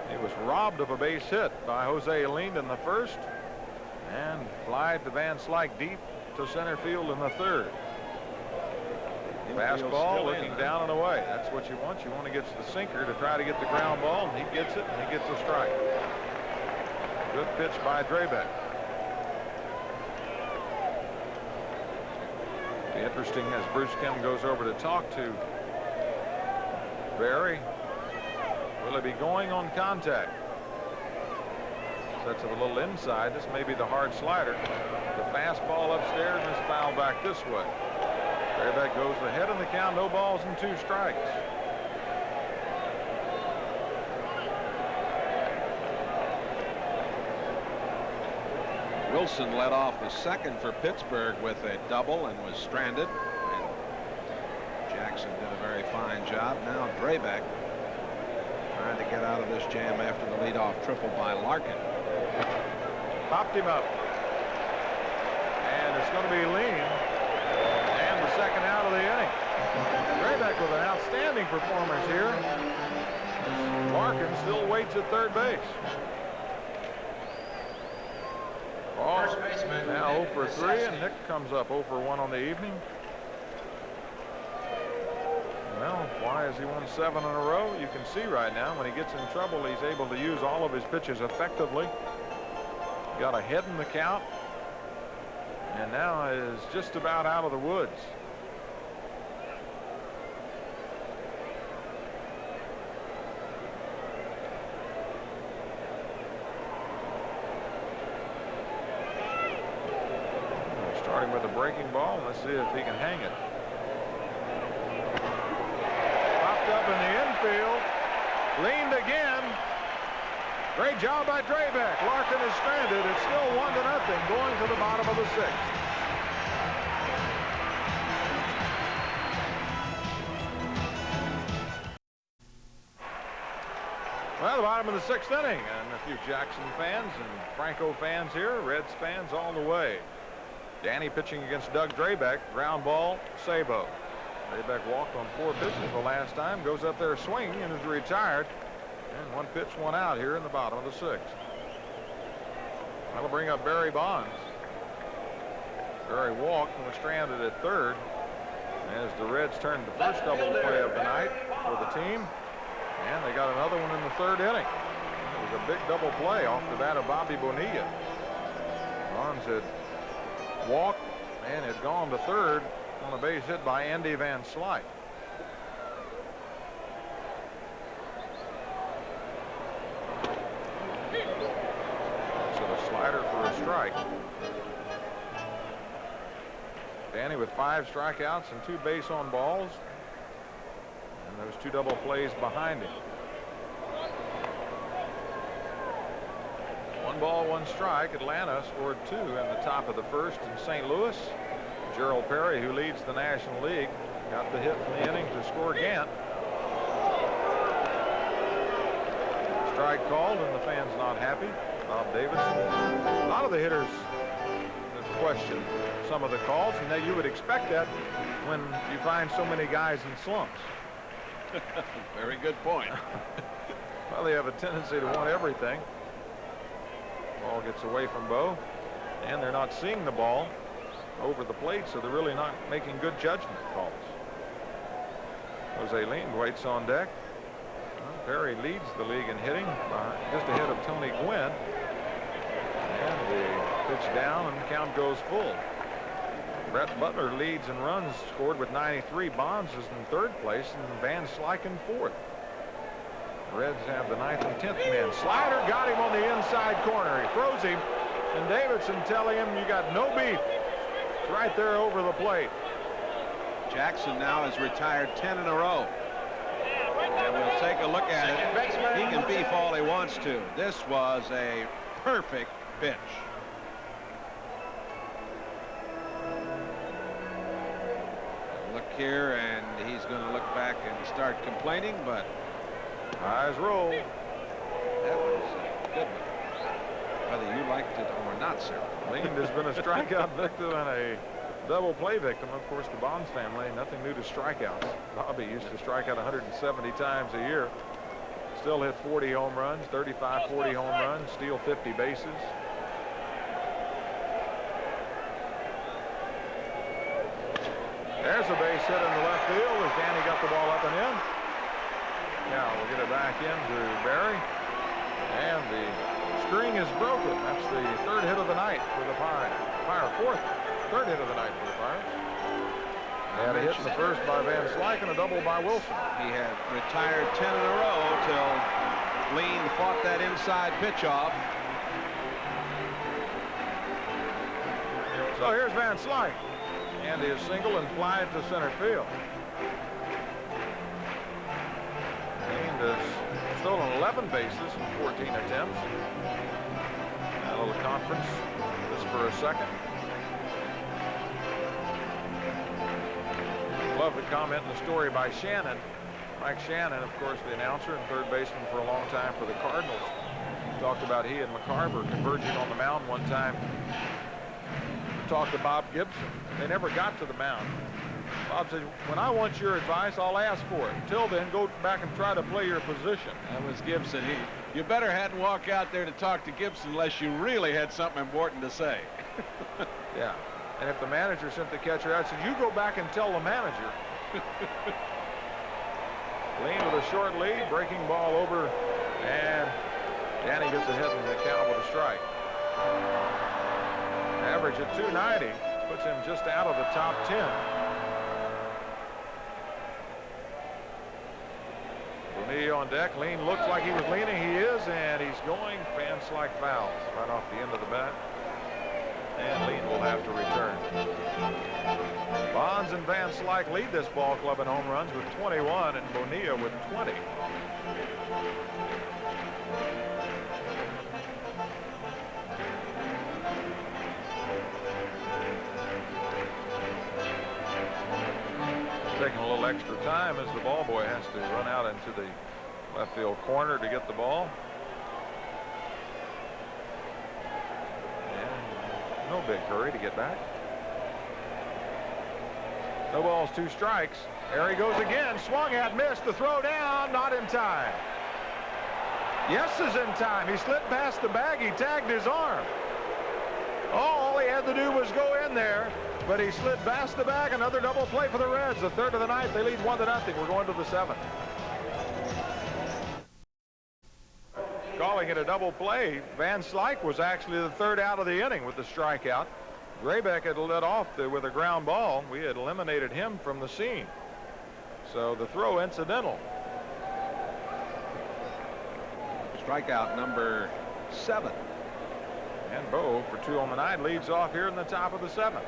He was robbed of a base hit by Jose Lind in the 1st, and flied to Van Slyke deep to center field in the 3rd. Fastball looking down and away. That's what you want. You want to get to the sinker to try to get the ground ball, and he gets it, and he gets a strike. Good pitch by Drabek. It'll be interesting as Bruce Kemp goes over to talk to Barry. Will he be going on contact? Sets it a little inside. This may be the hard slider. The fastball upstairs and it's fouled back this way. Drabek goes ahead in the count. No balls and 2 strikes. Wilson led off the 2nd for Pittsburgh with a double and was stranded. And Jackson did a very fine job. Now Drabek trying to get out of this jam after the leadoff triple by Larkin. Popped him up. And it's going to be lean. And the 2nd out of the inning. Drabek with an outstanding performance here. Larkin still waits at 3rd base. Ball now 0 for 3, and Nick comes up 0 for 1 on the evening. Well, why has he won 7 in a row? You can see right now when he gets in trouble, he's able to use all of his pitches effectively. Got ahead in the count, and now is just about out of the woods. Starting with a breaking ball. Let's see if he can hang it. Popped up in the infield. Leaned again. Great job by Drabek. Larkin is stranded. It's still 1-0 going to the bottom of the 6th. Well, the bottom of the 6th inning, and a few Jackson fans and Franco fans here, Reds fans all the way. Danny pitching against Doug Drabek. Ground ball, Sabo. Drabek walked on 4 pitches the last time. Goes up there swinging and is retired. And 1 pitch, 1 out here in the bottom of the 6th. That'll bring up Barry Bonds. Barry walked and was stranded at third as the Reds turned the first double play of the night for the team. And they got another one in the 3rd inning. It was a big double play off the bat of Bobby Bonilla. Bonds had walked and had gone to third on a base hit by Andy Van Slyke. So a slider for a strike. Danny with 5 strikeouts and 2 base on balls. And those 2 double plays behind him. 1 ball, 1 strike. Atlanta scored 2 in the top of the 1st in St. Louis. Gerald Perry, who leads the National League, got the hit in the inning to score Gant. Strike called, and the fans not happy. Bob Davidson. A lot of the hitters question some of the calls, and that you would expect that when you find so many guys in slumps. Very good point. Well, they have a tendency to want everything. Ball gets away from Bo, and they're not seeing the ball over the plate, so they're really not making good judgment calls. Jose Lean waits on deck. Well, Perry leads the league in hitting, just ahead of Tony Gwynn. And the pitch down, and the count goes full. Brett Butler leads in runs scored with 93. Bonds is in 3rd place, and Van Slyke in 4th. Reds have the 9th and 10th men. Slider got him on the inside corner. He throws him, and Davidson telling him, you got no beef. It's right there over the plate. Jackson now has retired 10 in a row. And we'll take a look at it. He can beef all he wants to. This was a perfect pitch. Look here, and he's going to look back and start complaining, but eyes roll. that was a good one. Whether you liked it or not, sir. Lean has been a strikeout victim and a double play victim. Of course, the Bonds family, nothing new to strikeouts. Bobby used to strike out 170 times a year. Still hit 40 home runs, 35, 40 home runs, steal 50 bases. There's a base hit in the left field as Danny got the ball up and in. Now we'll get it back into Barry. And the string is broken. That's the 3rd hit of the night for the Pirates. 3rd hit of the night for the Pirates. They had a hit in the 1st by Van Slyke and a double by Wilson. He had retired 10 in a row till Lean fought that inside pitch off. So here's Van Slyke. And his single and fly to center field. Lean has stolen 11 bases in 14 attempts. A little conference just for a second. Love the comment in the story by Shannon. Mike Shannon, of course, the announcer and 3rd baseman for a long time for the Cardinals. Talked about he and McCarver converging on the mound one time. Talked to Bob Gibson. They never got to the mound. Bob said, when I want your advice, I'll ask for it. Until then, go back and try to play your position. That was Gibson. You better hadn't walk out there to talk to Gibson unless you really had something important to say. Yeah. And if the manager sent the catcher out, said, you go back and tell the manager. Lean with a short lead, breaking ball over, and Danny gets a hit in the count with a strike. Average at 290 puts him just out of the top 10. Bonilla on deck. Lean looks like he was leaning. He is, and he's going. Van Slyke fouls right off the end of the bat. And Lean will have to return. Bonds and Van Slyke lead this ball club in home runs with 21, and Bonilla with 20. Taking a little extra time as the ball boy has to run out into the left field corner to get the ball. And no big hurry to get back. No balls, 2 strikes. There he goes again. Swung at, missed. The throw down, not in time. Yes is in time. He slid past the bag. He tagged his arm. All he had to do was go in there, but he slid past the bag. Another double play for the Reds. The third of the ninth. They lead 1-0. We're going to the 7th. Calling it a double play, Van Slyke was actually the third out of the inning with the strikeout. Graybeck had led off with a ground ball. We had eliminated him from the scene. So the throw incidental. Strikeout number 7. And Bo for 2 on the night leads off here in the top of the 7th.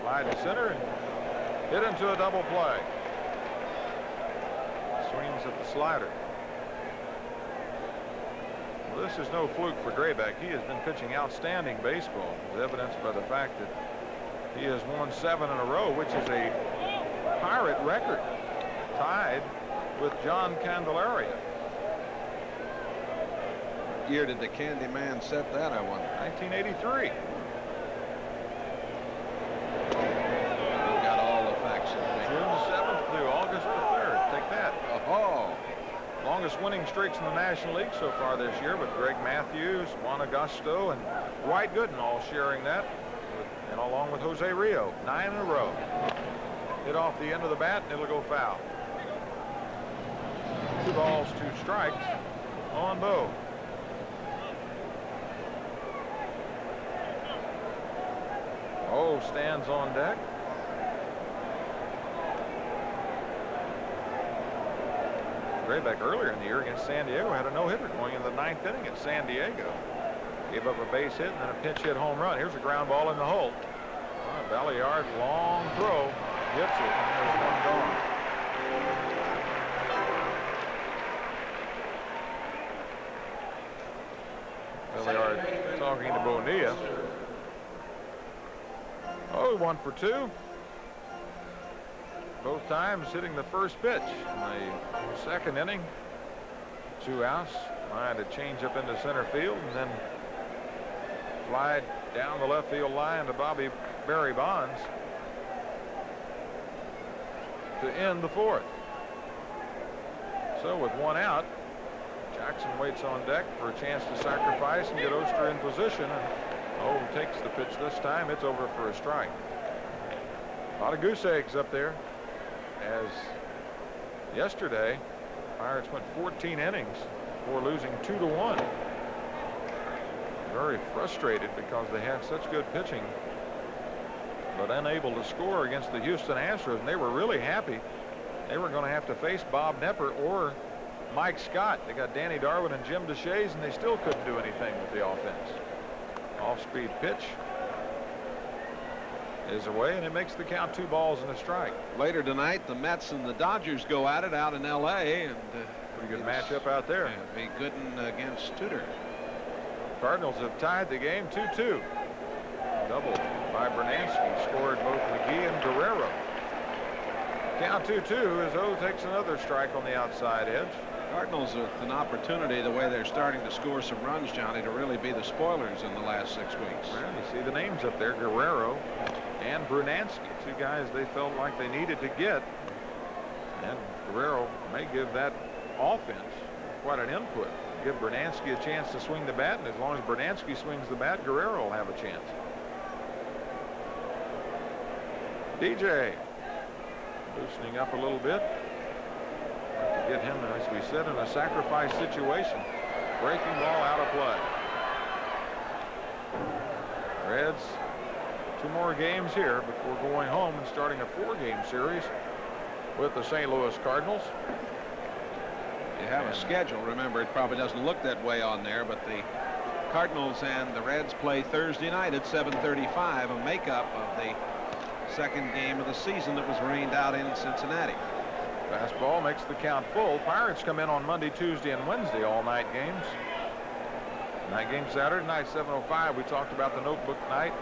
Slide to center and hit into a double play. Swings at the slider. Well, this is no fluke for Graybeck. He has been pitching outstanding baseball, as evidenced by the fact that he has won 7 in a row, which is a Pirate record, tied with John Candelaria. What year did the Candyman set that, I wonder? 1983. We've got all the facts in the June 7th through August the 3rd. Take that. Oh, Longest winning streaks in the National League so far this year, but Greg Matthews, Juan Augusto, and Dwight Gooden all sharing that, and along with Jose Rio. 9 in a row. Hit off the end of the bat, and it'll go foul. 2 balls, 2 strikes on Bo. Oh, stands on deck. Graybeck earlier in the year against San Diego had a no-hitter going in the 9th inning at San Diego. Gave up a base hit and then a pinch hit home run. Here's a ground ball in the hole. Ballard, long throw, hits it, and there's one gone. Ballard talking to Bonilla. Oh, 1 for 2. Both times hitting the first pitch in the 2nd inning. 2 outs. Line to change up into center field and then fly down the left field line to Barry Bonds to end the 4th. So with 1 out, Jackson waits on deck for a chance to sacrifice and get Oster in position. And takes the pitch this time. It's over for a strike. A lot of goose eggs up there. As yesterday, Pirates went 14 innings before losing 2-1. Very frustrated because they had such good pitching, but unable to score against the Houston Astros. And they were really happy. They were going to have to face Bob Knepper or Mike Scott. They got Danny Darwin and Jim Deshaies, and they still couldn't do anything with the offense. Off-speed pitch is away, and it makes the count 2 balls and a strike. Later tonight, the Mets and the Dodgers go at it out in L.A. and pretty good matchup out there. Be Gooden against Tudor. Cardinals have tied the game 2-2. Double by Bernansky, scored both McGee and Guerrero. Count 2-2 as O takes another strike on the outside edge. Cardinals with an opportunity, the way they're starting to score some runs, Johnny, to really be the spoilers in the last 6 weeks. Well, you see the names up there, Guerrero and Brunansky, 2 guys they felt like they needed to get. And Guerrero may give that offense quite an input. Give Brunansky a chance to swing the bat, and as long as Brunansky swings the bat, Guerrero will have a chance. DJ loosening up a little bit. To get him, as we said, in a sacrifice situation. Breaking ball out of play. Reds 2 more games here before going home and starting a 4-game series with the St. Louis Cardinals. You have a schedule. Remember, it probably doesn't look that way on there, but the Cardinals and the Reds play Thursday night at 7:35, a makeup of the 2nd game of the season that was rained out in Cincinnati. Fastball makes the count full. Pirates come in on Monday, Tuesday, and Wednesday all-night games. Night game Saturday night, 7:05. We talked about the notebook night.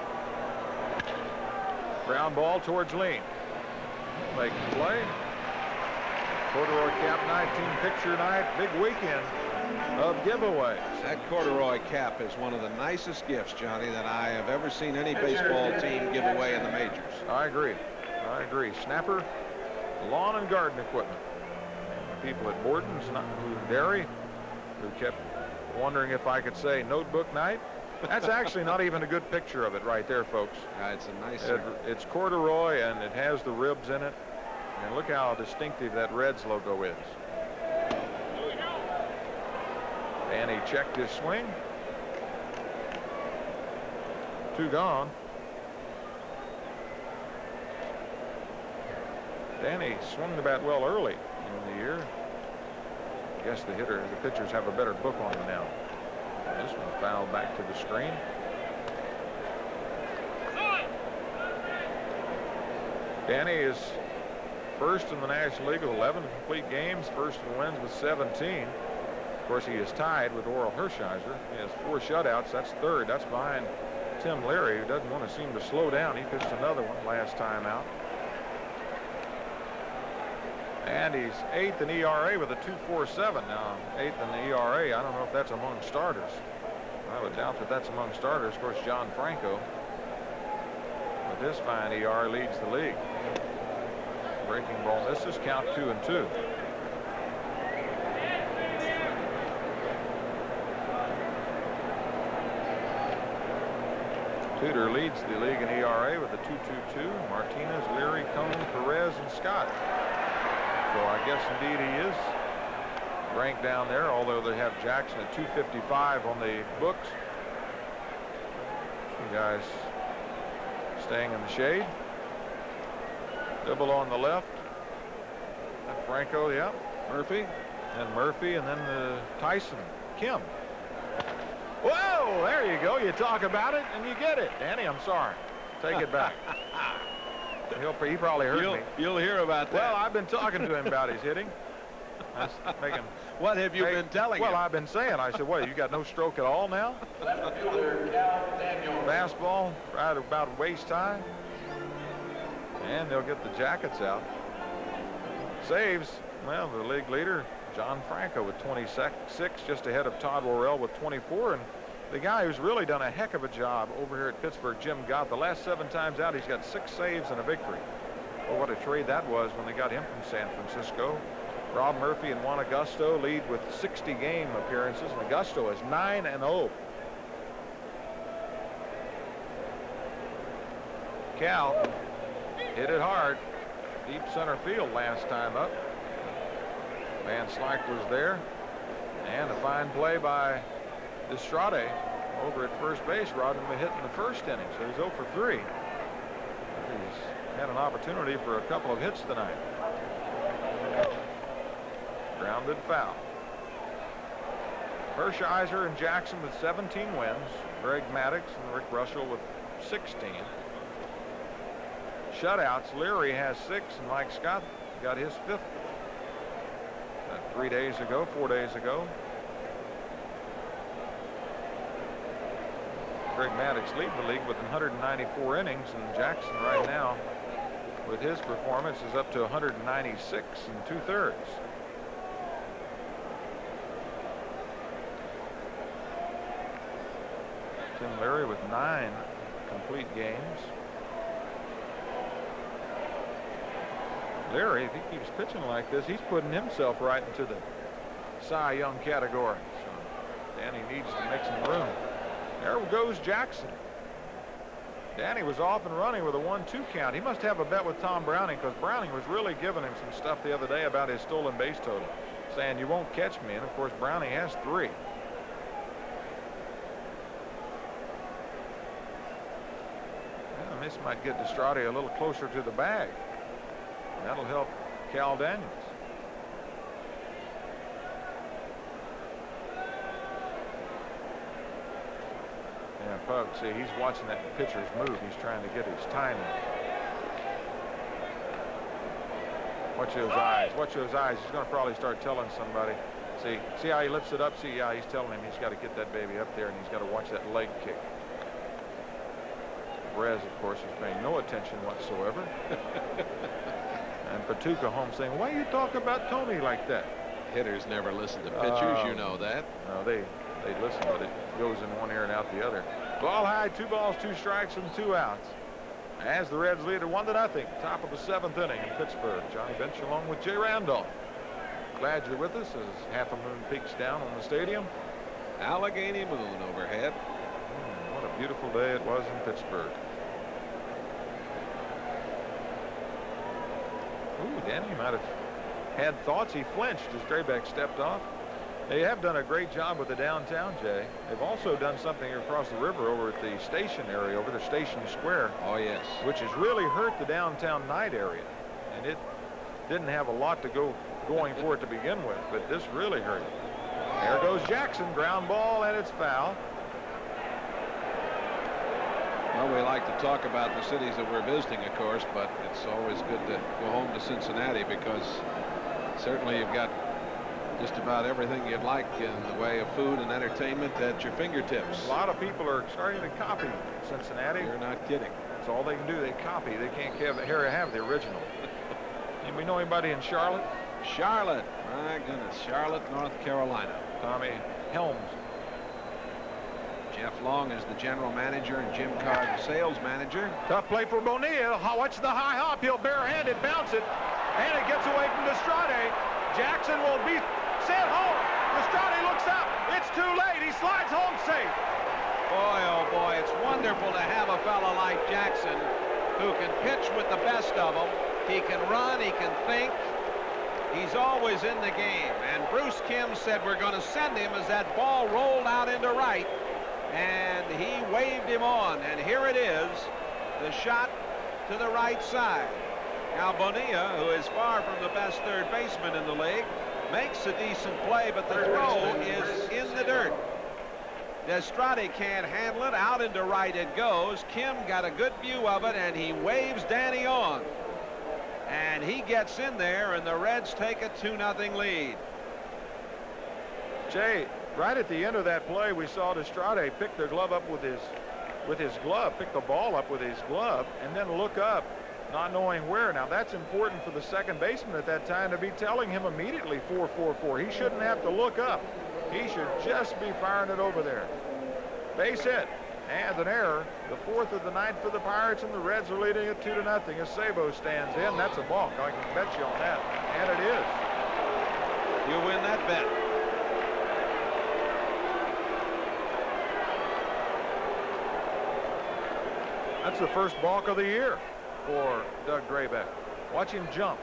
Ground ball towards Lean. Make the play. Corduroy cap night, team picture night, big weekend of giveaways. That corduroy cap is one of the nicest gifts, Johnny, that I have ever seen any baseball team give away in the majors. I agree. I agree. Snapper, lawn and garden equipment. And the people at Borden's Dairy who kept wondering if I could say notebook night. That's actually not even a good picture of it right there, folks. It's a nice. It's corduroy and it has the ribs in it. And look how distinctive that Reds logo is. And he checked his swing. 2 gone. Danny swung the bat well early in the year. I guess the pitchers have a better book on him now. This one fouled back to the screen. Danny is first in the National League with 11 complete games, first in wins with 17. Of course, he is tied with Oral Hershiser. He has 4 shutouts. That's third. That's behind Tim Leary, who doesn't want to seem to slow down. He pitched another one last time out. And he's 8th in ERA with a 2.47. Now, 8th in the ERA. I don't know if that's among starters. I would doubt that that's among starters. Of course, John Franco, with his fine ERA, leads the league. Breaking ball. This is count 2-2. Tudor leads the league in ERA with a 2.22. Martinez, Leary, Cone, Perez, and Scott. So I guess indeed he is ranked down there, although they have Jackson at 255 on the books. You guys staying in the shade. Double on the left. And Franco, yeah. Murphy. And Murphy, and then Tyson, Kim. Whoa, there you go. You talk about it and you get it. Danny, I'm sorry. Take it back. He probably heard me. You'll hear about that. Well, I've been talking to him about his hitting. What have you been telling him? Well, I've been saying, I said, what, you got no stroke at all now? Fastball right about waist high. And they'll get the jackets out. Saves, well, the league leader, John Franco, with 26, just ahead of Todd Worrell with 24. And the guy who's really done a heck of a job over here at Pittsburgh, Jim Gott, the last 7 times out, he's got 6 saves and a victory. Well, what a trade that was when they got him from San Francisco. Rob Murphy and Juan Augusto lead with 60 game appearances, and Augusto is 9-0. Cal hit it hard, deep center field last time up. Van Slyke was there, and a fine play by Destrade over at first base, robbed him a hit in the first inning, so he's 0 for 3. He's had an opportunity for a couple of hits tonight. Grounded foul. Hershiser and Jackson with 17 wins. Greg Maddux and Rick Russell with 16. Shutouts. Leary has 6, and Mike Scott got his 5th. 4 days ago. Greg Maddux leads the league with 194 innings, and Jackson right now, with his performance, is up to 196 2/3. Tim Leary with 9 complete games. Leary, if he keeps pitching like this, he's putting himself right into the Cy Young category. So Danny needs to make some room. There goes Jackson. Danny was off and running with a 1-2 count. He must have a bet with Tom Browning, because Browning was really giving him some stuff the other day about his stolen base total, saying you won't catch me. And of course Browning has 3. Well, this might get Destrade a little closer to the bag. That'll help Cal Daniels. Yeah, Pug, see, he's watching that pitcher's move. He's trying to get his timing. Watch those eyes. Watch those eyes. He's going to probably start telling somebody. See how he lifts it up? See, yeah, he's telling him he's got to get that baby up there, and he's got to watch that leg kick. Perez, of course, is paying no attention whatsoever. And Patuca home saying, why you talk about Tony like that? Hitters never listen to pitchers, you know that. No, they listen, but it goes in one ear and out the other. Ball high, 2 balls, 2 strikes, and 2 outs. as the Reds lead it 1-0, top of the 7th inning in Pittsburgh. Johnny Bench along with Jay Randolph. Glad you're with us as half a moon peaks down on the stadium. Allegheny moon overhead. What a beautiful day it was in Pittsburgh. Ooh, Danny might have had thoughts. He flinched as Draybeck stepped off. They have done a great job with the downtown, Jay. They've also done something across the river over at the station area, over the Station Square. Oh, yes. Which has really hurt the downtown night area. And it didn't have a lot to go going for it to begin with, but this really hurt it. There goes Jackson, ground ball, and it's foul. Well, we like to talk about the cities that we're visiting, of course, but it's always good to go home to Cincinnati because certainly you've got just about everything you'd like in the way of food and entertainment at your fingertips. A lot of people are starting to copy Cincinnati. You're not kidding. That's all they can do. They copy. They can't have the original. Anybody know anybody in Charlotte? Charlotte. My goodness. Charlotte, North Carolina. Tommy Helms. Jeff Long is the general manager and Jim Carr the sales manager. Tough play for Bonilla. Watch the high hop. He'll barehanded bounce it. And it gets away from Destrade. Jackson will be sent home. Destrade looks up. It's too late. He slides home safe. Boy, oh boy, it's wonderful to have a fellow like Jackson who can pitch with the best of them. He can run, he can think. He's always in the game. And Bruce Kim said we're going to send him as that ball rolled out into right. And he waved him on. And here it is, the shot to the right side. Now Bonilla, who is far from the best third baseman in the league, makes a decent play, but the throw is in the dirt. Destrade can't handle it. Out into right it goes. Kim got a good view of it, and he waves Danny on. And he gets in there, and the Reds take a 2-0 lead. Jay, right at the end of that play, we saw Destrade pick the glove up with his glove, pick the ball up with his glove, and then look up, not knowing where. Now, that's important for the second baseman at that time to be telling him immediately 4-4-4. He shouldn't have to look up. He should just be firing it over there. Base hit. And an error. The 4th of the 9th for the Pirates, and the Reds are leading it 2-0 as Sabo stands in. That's a balk. I can bet you on that. And it is. You win that bet. That's the first balk of the year for Doug Draybeck. Watch him jump.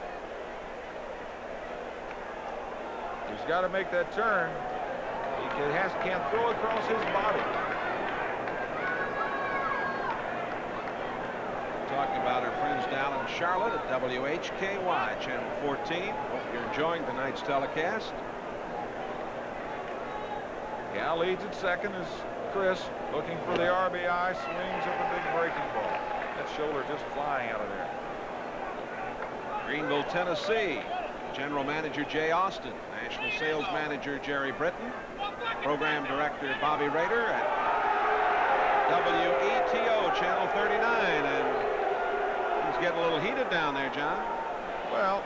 He's got to make that turn. He can't throw across his body. Talking about our friends down in Charlotte at WHKY Channel 14. Hope you're enjoying tonight's telecast. Cal leads at second as Chris, looking for the RBI, swings at the big breaking ball. That shoulder just flying out of there. Greenville, Tennessee. General Manager Jay Austin, National Sales Manager Jerry Britton, Program Director Bobby Rader at WETO Channel 39, and he's getting a little heated down there, John. Well,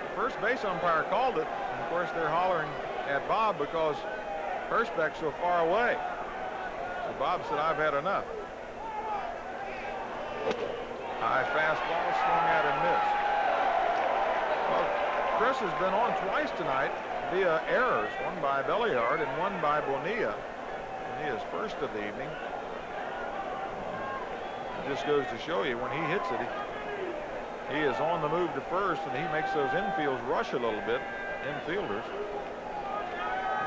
the first base umpire called it, and of course they're hollering at Bob because Perspeck's so far away. So Bob said, "I've had enough." High fastball, swung at and missed. Well, Chris has been on twice tonight via errors, one by Belliard and one by Bonilla. Bonilla's first of the evening. It just goes to show you when he hits it, he is on the move to first, and he makes those infields rush a little bit, infielders.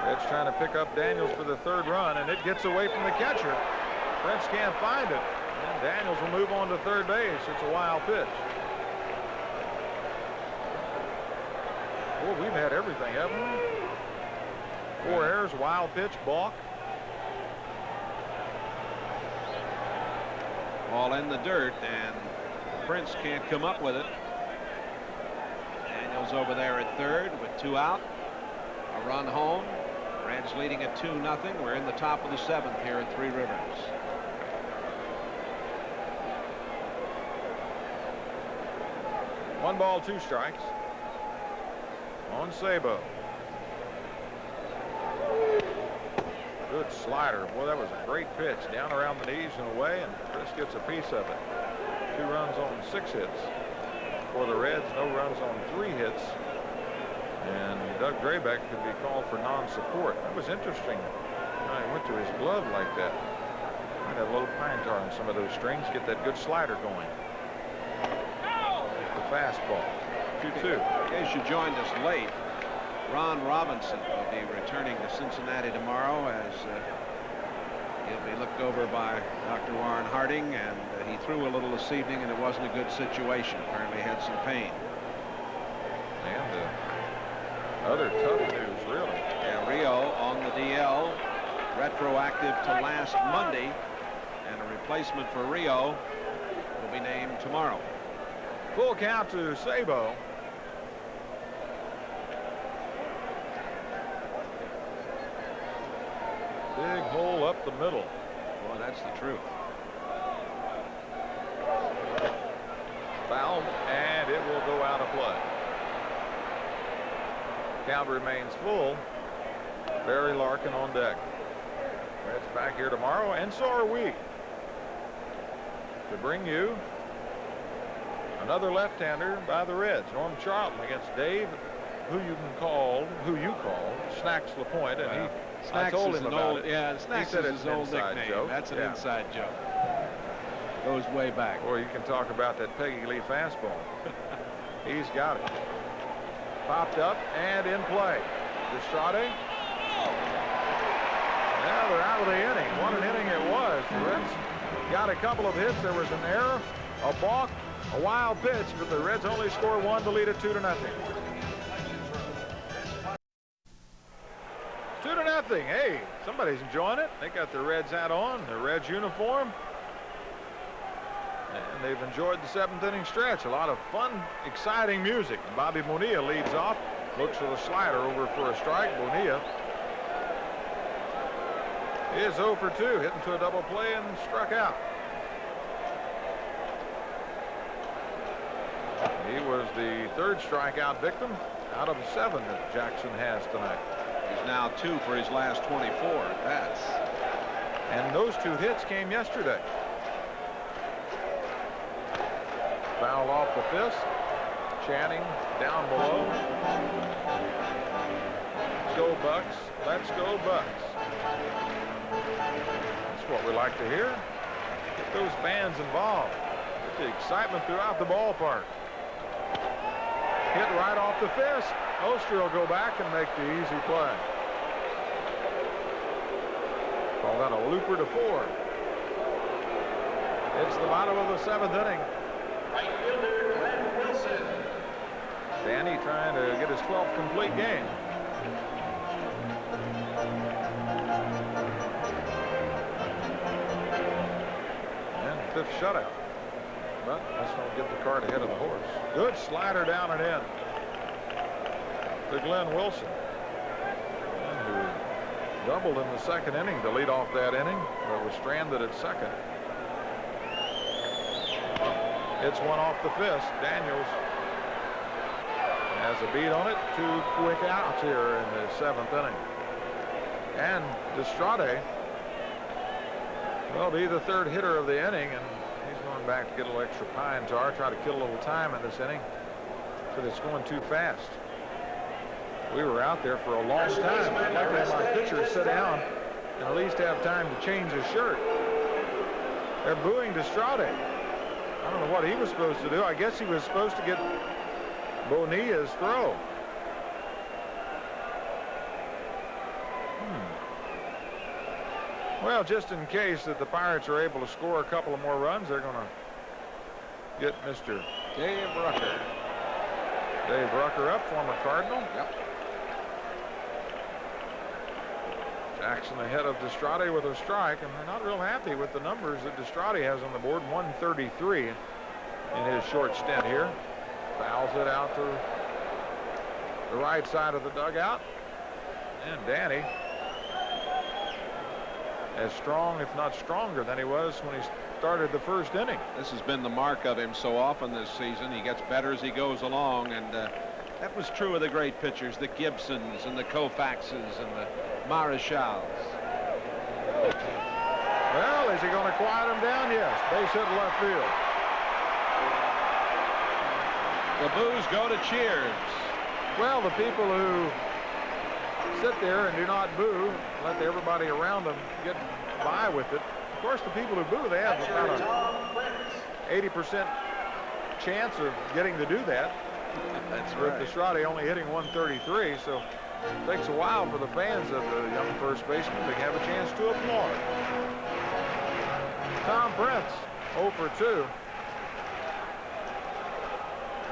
Reds trying to pick up Daniels for the third run, and it gets away from the catcher. Prince can't find it, and Daniels will move on to third base. It's a wild pitch. Well, we've had everything, haven't we? 4 errors, wild pitch, balk. All in the dirt, and Prince can't come up with it. Daniels over there at third with 2 out. A run home. Reds leading at 2-0. We're in the top of the 7th here at Three Rivers. One ball, 2 strikes. On Sabo. Good slider. Boy, that was a great pitch. Down around the knees and away, and Chris gets a piece of it. 2 runs on 6 hits. For the Reds, no runs on 3 hits. And Doug Drabek could be called for non-support. That was interesting. He went to his glove like that. Might have a little pine tar on some of those strings. Get that good slider going. The fastball. 2-2. In case you joined us late, Ron Robinson will be returning to Cincinnati tomorrow as he'll be looked over by Dr. Warren Harding, and he threw a little this evening, and it wasn't a good situation. Apparently had some pain. And other tough news, really. Yeah, Rio on the DL, retroactive to last Monday, and a replacement for Rio will be named tomorrow. Full count to Sabo. Big hole up the middle. Boy, that's the truth. Foul, and it will go out of play. Count remains full. Barry Larkin on deck. Reds back here tomorrow, and so are we, to bring you another left-hander by the Reds. Norm Charlton against Dave, who you call Snacks LaPointe, and I told him about it. Yeah, Snacks is his old nickname. Joke. That's an inside joke. Goes way back. Or you can talk about that Peggy Lee fastball. He's got it. Popped up and in play. Destrade. Now they're out of the inning. What an inning it was. The Reds got a couple of hits. There was an error, a balk, a wild pitch, but the Reds only score 1 to lead it 2-0. 2-0. Hey, somebody's enjoying it. They got their Reds hat on, their Reds uniform. And they've enjoyed the 7th inning stretch. A lot of fun, exciting music. Bobby Bonilla leads off, looks for the slider over for a strike. Bonilla is 0 for 2, hit into a double play and struck out. He was the 3rd strikeout victim out of 7 that Jackson has tonight. He's now 2 for his last 24 at bats. And those 2 hits came yesterday. Foul off the fist. Channing down below. Let's go Bucks. Let's go Bucks. That's what we like to hear. Get those fans involved. Get the excitement throughout the ballpark. Hit right off the fist. Oster will go back and make the easy play. Call that a looper to 4. It's the bottom of the 7th inning. Right fielder, Glenn Wilson. Danny trying to get his 12th complete game. And 5th shutout. But let's not get the cart ahead of the horse. Good slider down and in to Glenn Wilson, who doubled in the 2nd inning to lead off that inning, but was stranded at 2nd. It's one off the fist. Daniels has a beat on it. 2 quick outs here in the 7th inning. And Destrade will be the 3rd hitter of the inning, and he's going back to get a little extra pine tar, try to kill a little time in this inning, but it's going too fast. We were out there for a long time. I'd like to have my pitcher sit down and at least have time to change his shirt. They're booing Destrade. I don't know what he was supposed to do. I guess he was supposed to get Bonilla's throw. Well, just in case that the Pirates are able to score a couple of more runs, they're going to get Mr. Dave Rucker. Dave Rucker up, former Cardinal. Yep. Jackson ahead of Destrade with a strike, and they're not real happy with the numbers that Destrade has on the board. 133 in his short stint here. Fouls it out to the right side of the dugout. And Danny, as strong, if not stronger, than he was when he started the 1st inning. This has been the mark of him so often this season. He gets better as he goes along, and that was true of the great pitchers, the Gibsons and the Koufaxes and the Marichals. Well, is he going to quiet him down? Yes. Base hit left field. The boos go to cheers. Well, the people who sit there and do not boo, let everybody around them get by with it. Of course, the people who boo, they have about an 80% chance of getting to do that. That's right. With Estrada only hitting 133, so it takes a while for the fans of the young first baseman to have a chance to applaud. Tom Prince, 0 for 2.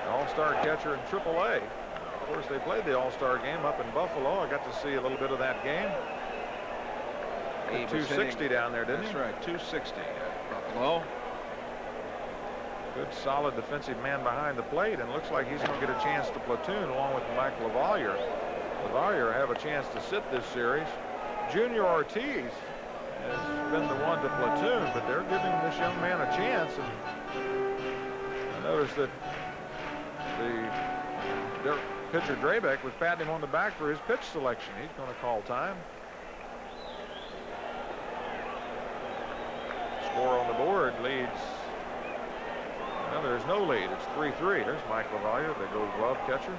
All-star catcher in AAA. Of course, they played the All-Star game up in Buffalo. I got to see a little bit of that game. 260 down there, didn't he? That's right, 260 at Buffalo. Good, solid defensive man behind the plate, and looks like he's going to get a chance to platoon along with Mike LaValliere. LaValliere have a chance to sit this series. Junior Ortiz has been the one to platoon, but they're giving this young man a chance. And I noticed that their pitcher Drabek was patting him on the back for his pitch selection. He's going to call time. Score on the board leads. Well, there's no lead. It's 3-3. There's Mike LaValliere, the Gold Glove catcher.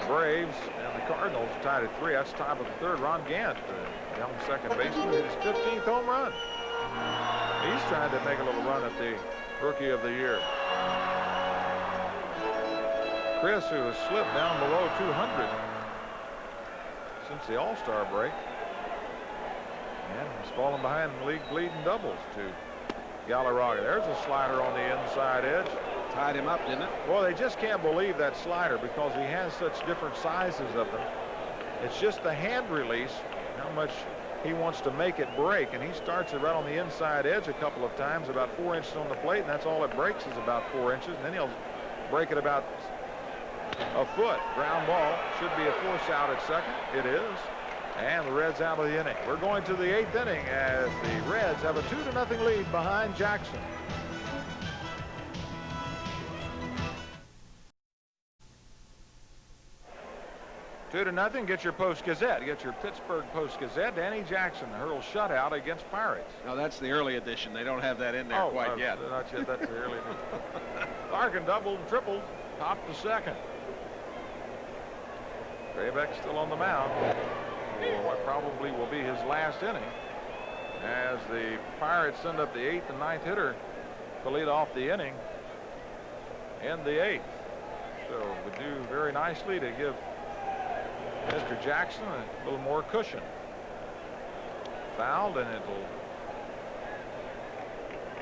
Braves and the Cardinals tied at 3. That's top of the third. Ron Gant, the young second baseman, hit his 15th home run. He's trying to make a little run at the Rookie of the Year. Chris, who has slipped down below 200 since the All-Star break, and has fallen behind the league lead in doubles to Galarraga. There's a slider on the inside edge. Tied him up, didn't it? Well, they just can't believe that slider because he has such different sizes of them. It's just the hand release, how much he wants to make it break, and he starts it right on the inside edge a couple of times, about 4 inches on the plate, and that's all it breaks is about 4 inches, and then he'll break it about a foot. Ground ball. Should be a force out at second. It is. And the Reds out of the inning. We're going to the 8th inning as the Reds have a 2-0 lead behind Jackson. Two to nothing. Get your Post-Gazette. Get your Pittsburgh Post-Gazette. Danny Jackson hurls shutout against Pirates. No, that's the early edition. They don't have that in there quite yet. Not yet. That's the early edition. Larkin doubled and tripled. Top to second. Drabek still on the mound for what probably will be his last inning as the Pirates send up the 8th and 9th hitter to lead off the inning in the 8th. So would do very nicely to give Mr. Jackson a little more cushion. Fouled, and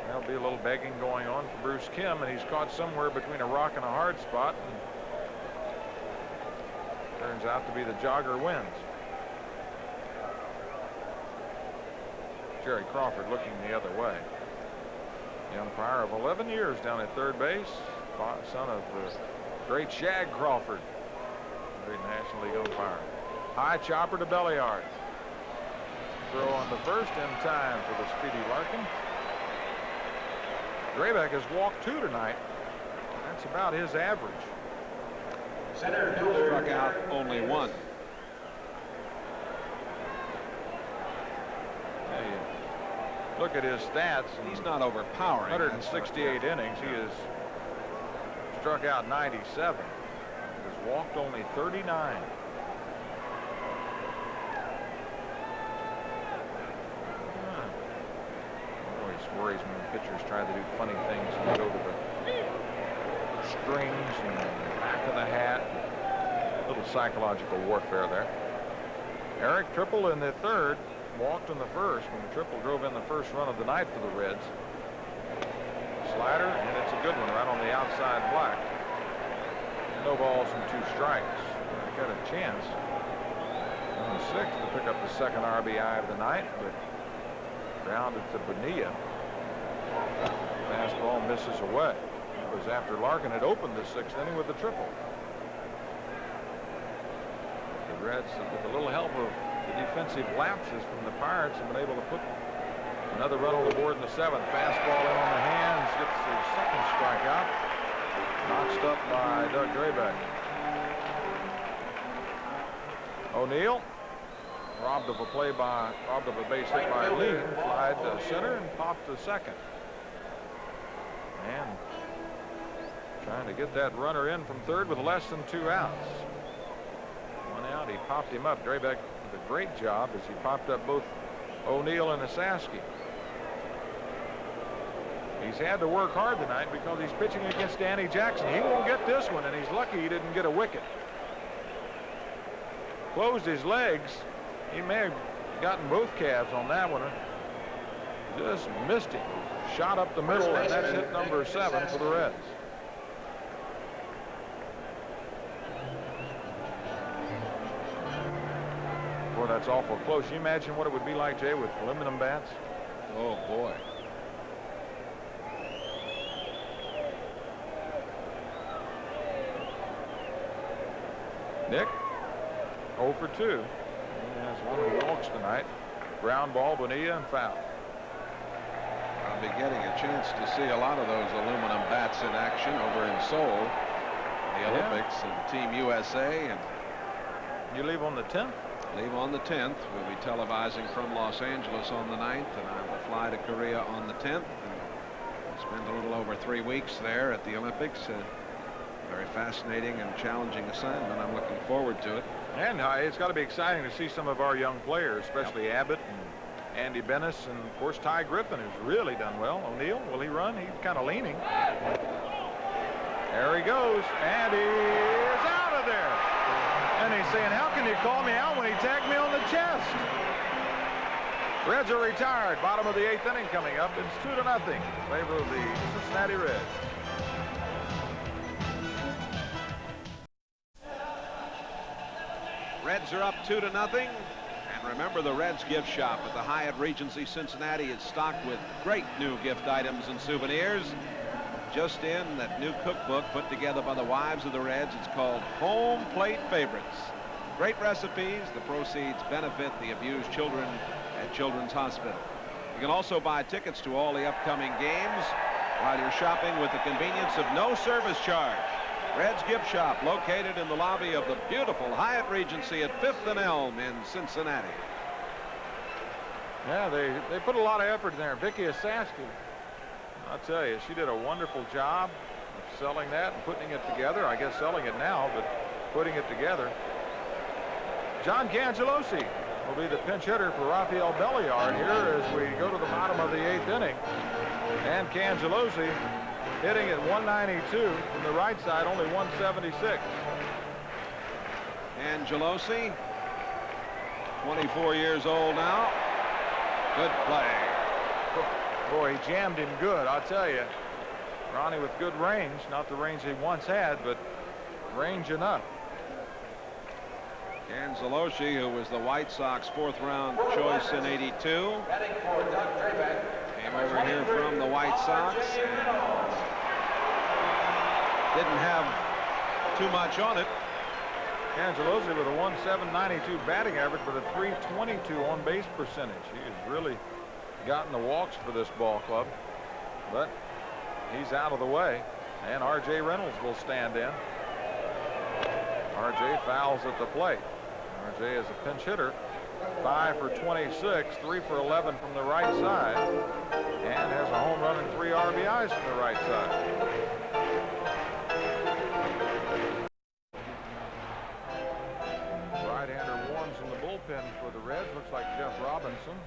there'll be a little begging going on for Bruce Kim, and he's caught somewhere between a rock and a hard spot, and turns out to be the jogger wins. Jerry Crawford looking the other way. The umpire of 11 years down at third base, son of the great Shag Crawford, great National League umpire. High chopper to Belliard. Throw on the first in time for the speedy Larkin. Drabek has walked 2 tonight. That's about his average. Center fielder Struck out only 1. Look at his stats. He's not overpowering. 168 innings. He has struck out 97. Has walked only 39. Always worries me when pitchers try to do funny things and go to the strings and the back of the hat. A little psychological warfare there. Eric tripled in the 3rd. Walked in the 1st when the triple drove in the first run of the night for the Reds. Slider, and it's a good one right on the outside black. No balls and 2 strikes. Got a chance in the 6th to pick up the 2nd RBI of the night, but grounded to Bonilla. Fastball misses away. It was after Larkin had opened the 6th inning with the triple. The Reds, with a little help of the defensive lapses from the Pirates, have been able to put another run on the board in the 7th. Fastball in on the hands, gets the 2nd strikeout. Notched up by Doug Drabek. O'Neill robbed of a base hit by Lee, flied to center and popped to second. And Trying to get that runner in from third with less than 2 outs. 1 out. He popped him up. Draybeck did a great job as he popped up both O'Neill and Asaski. He's had to work hard tonight because he's pitching against Danny Jackson. He won't get this one, and he's lucky he didn't get a wicket. Closed his legs. He may have gotten both calves on that one. Just missed him. Shot up the middle, and that's hit number 7 for the Reds. Boy, that's awful close. You imagine what it would be like, Jay, with aluminum bats? Oh, boy. Nick, 0 for 2. He has 1 of the walks tonight. Ground ball, Bonilla, and foul. I'll be getting a chance to see a lot of those aluminum bats in action over in Seoul, the Olympics, and Team USA. And you leave on the 10th? Leave on the 10th. We'll be televising from Los Angeles on the 9th, and I will fly to Korea on the 10th. And spend a little over 3 weeks there at the Olympics. Very fascinating and challenging assignment. I'm looking forward to it. And it's got to be exciting to see some of our young players, especially Abbott and Andy Bennis, and of course Ty Griffin, who's really done well. O'Neill, will he run? He's kind of leaning. There he goes, and he is out of there. And he's saying, how can you call me out when he tagged me on the chest? Reds are retired. Bottom of the 8th inning coming up. It's 2-0 in favor of the Cincinnati Reds. Reds are up 2-0. And remember, the Reds gift shop at the Hyatt Regency Cincinnati is stocked with great new gift items and souvenirs. Just in that new cookbook put together by the wives of the Reds. It's called Home Plate Favorites. Great recipes. The proceeds benefit the abused children at Children's Hospital. You can also buy tickets to all the upcoming games while you're shopping with the convenience of no service charge. Reds gift shop located in the lobby of the beautiful Hyatt Regency at 5th and Elm in Cincinnati. Yeah, they put a lot of effort in there. Vicky Asaski, I'll tell you, she did a wonderful job of selling that and putting it together. I guess selling it now, but putting it together. John Cangelosi will be the pinch hitter for Rafael Belliard here as we go to the bottom of the 8th inning. And Cangelosi hitting at 192 from the right side, only 176. Angelosi, 24 years old now. Good play. Boy, he jammed him good, I'll tell you. Ronnie with good range, not the range he once had, but range enough. Angelosi, who was the White Sox 4th round choice in '82. Came over here from the White Sox. Didn't have too much on it. Angelosi with a 1.792 batting average with a 322 on base percentage. He has really gotten the walks for this ball club, but he's out of the way, and R.J. Reynolds will stand in. R.J. fouls at the plate. R.J. is a pinch hitter, 5 for 26, 3 for 11 from the right side, and has a home run and 3 RBIs from the right side. Right-hander Warnes in the bullpen for the Reds. Looks like Jeff Robinson.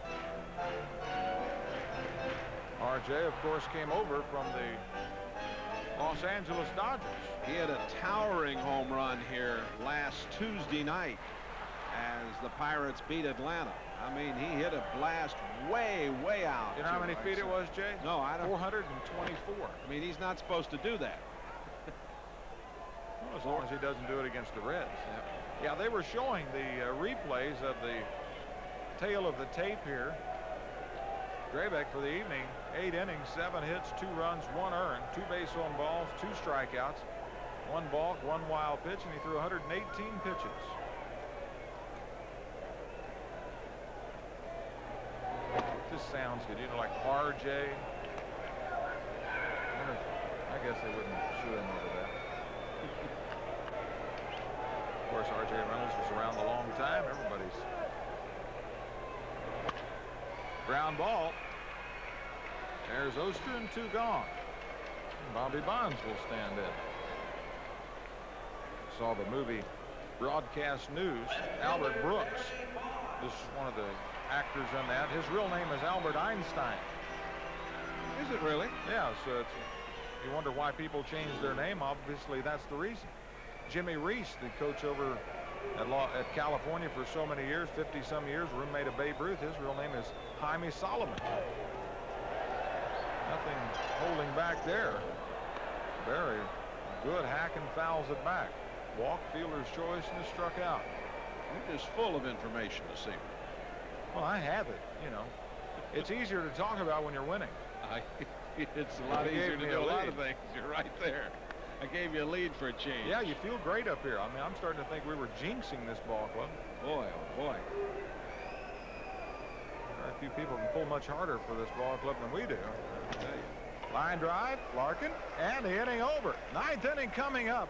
R.J., of course, came over from the Los Angeles Dodgers. He had a towering home run here last Tuesday night as the Pirates beat Atlanta. I mean, he hit a blast way, way out. You know how many feet it was, Jay? No, I don't. 424. I mean, he's not supposed to do that. Well, as long as he doesn't do it against the Reds. Yeah, they were showing the replays of the tail of the tape here. Draybeck for the evening, 8 innings, 7 hits, 2 runs, 1 earned, 2 base on balls, 2 strikeouts, 1 balk, 1 wild pitch, and he threw 118 pitches. This sounds good, you know, like RJ. I guess they wouldn't sue him over that. Of course, R.J. Reynolds was around a long time. Everybody's ground ball. There's Oster and 2 gone. Bobby Bonds will stand in. Saw the movie Broadcast News. Albert Brooks is one of the actors in that. His real name is Albert Einstein. Is it really? Yeah, so you wonder why people change their name. Obviously, that's the reason. Jimmy Reese, the coach over at California for so many years, 50-some years, roommate of Babe Ruth, his real name is Jaime Solomon. Nothing holding back there. Very good. Hacken fouls it back. Walk, fielder's choice, and is struck out. You're just full of information this evening. Well, I have it, you know. It's easier to talk about when you're winning. It's a lot easier to do a lot of things. You're right there. I gave you a lead for a change. Yeah, you feel great up here. I mean, I'm starting to think we were jinxing this ball club. Boy, oh boy. Very few people can pull much harder for this ball club than we do. Line drive, Larkin, and the inning over. 9th inning coming up.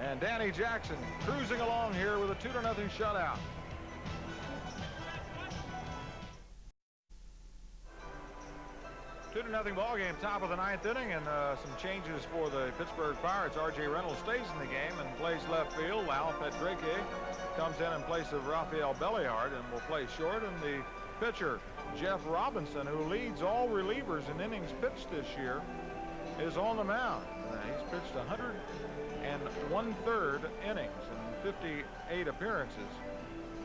And Danny Jackson cruising along here with a 2-0 shutout. Two to nothing ball game, top of the 9th inning, and some changes for the Pittsburgh Pirates. R.J. Reynolds stays in the game and plays left field. Al Petreke comes in place of Rafael Belliard and will play short. And the pitcher, Jeff Robinson, who leads all relievers in innings pitched this year, is on the mound. He's pitched 101/3 innings and 58 appearances.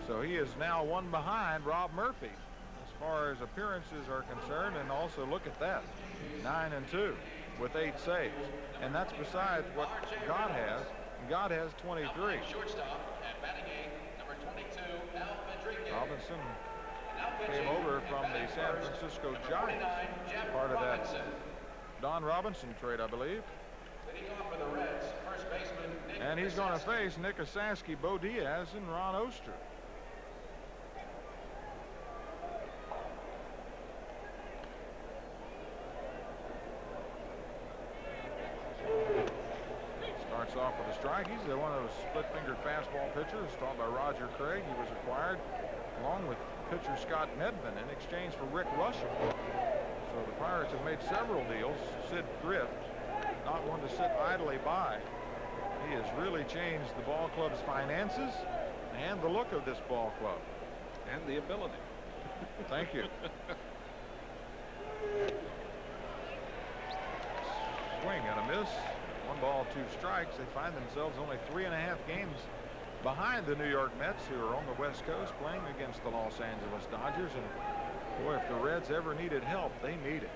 So he is now one behind Rob Murphy as far as appearances are concerned. And also look at that, 9-2 with 8 saves. And that's besides what God has. God has 23. Robinson came over from the San Francisco Giants, part of that Don Robinson trade, I believe. And he's going to face Nick Osaski, Bo Diaz, and Ron Oster. Starts off with a strike. He's one of those split-fingered fastball pitchers taught by Roger Craig. He was acquired along with pitcher Scott Medvin in exchange for Rick Russell. So the Pirates have made several deals. Sid Thrift, not one to sit idly by. He has really changed the ball club's finances and the look of this ball club. And the ability. Thank you. Swing and a miss. 1 ball, 2 strikes. They find themselves only 3.5 games behind the New York Mets, who are on the West Coast playing against the Los Angeles Dodgers. And boy, if the Reds ever needed help, they need it.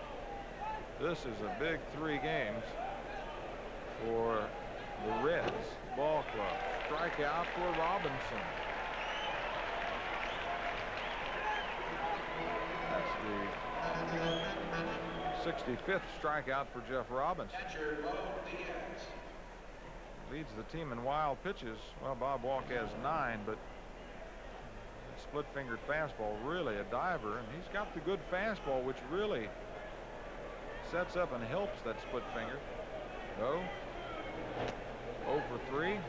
This is a big 3 games for the Reds ball club. Strikeout for Robinson. That's the 65th strikeout for Jeff Robinson. Leads the team in wild pitches. Well, Bob Walk has 9, but split-fingered fastball, really a diver, and he's got the good fastball, which really sets up and helps that split finger. Go 0 for 3,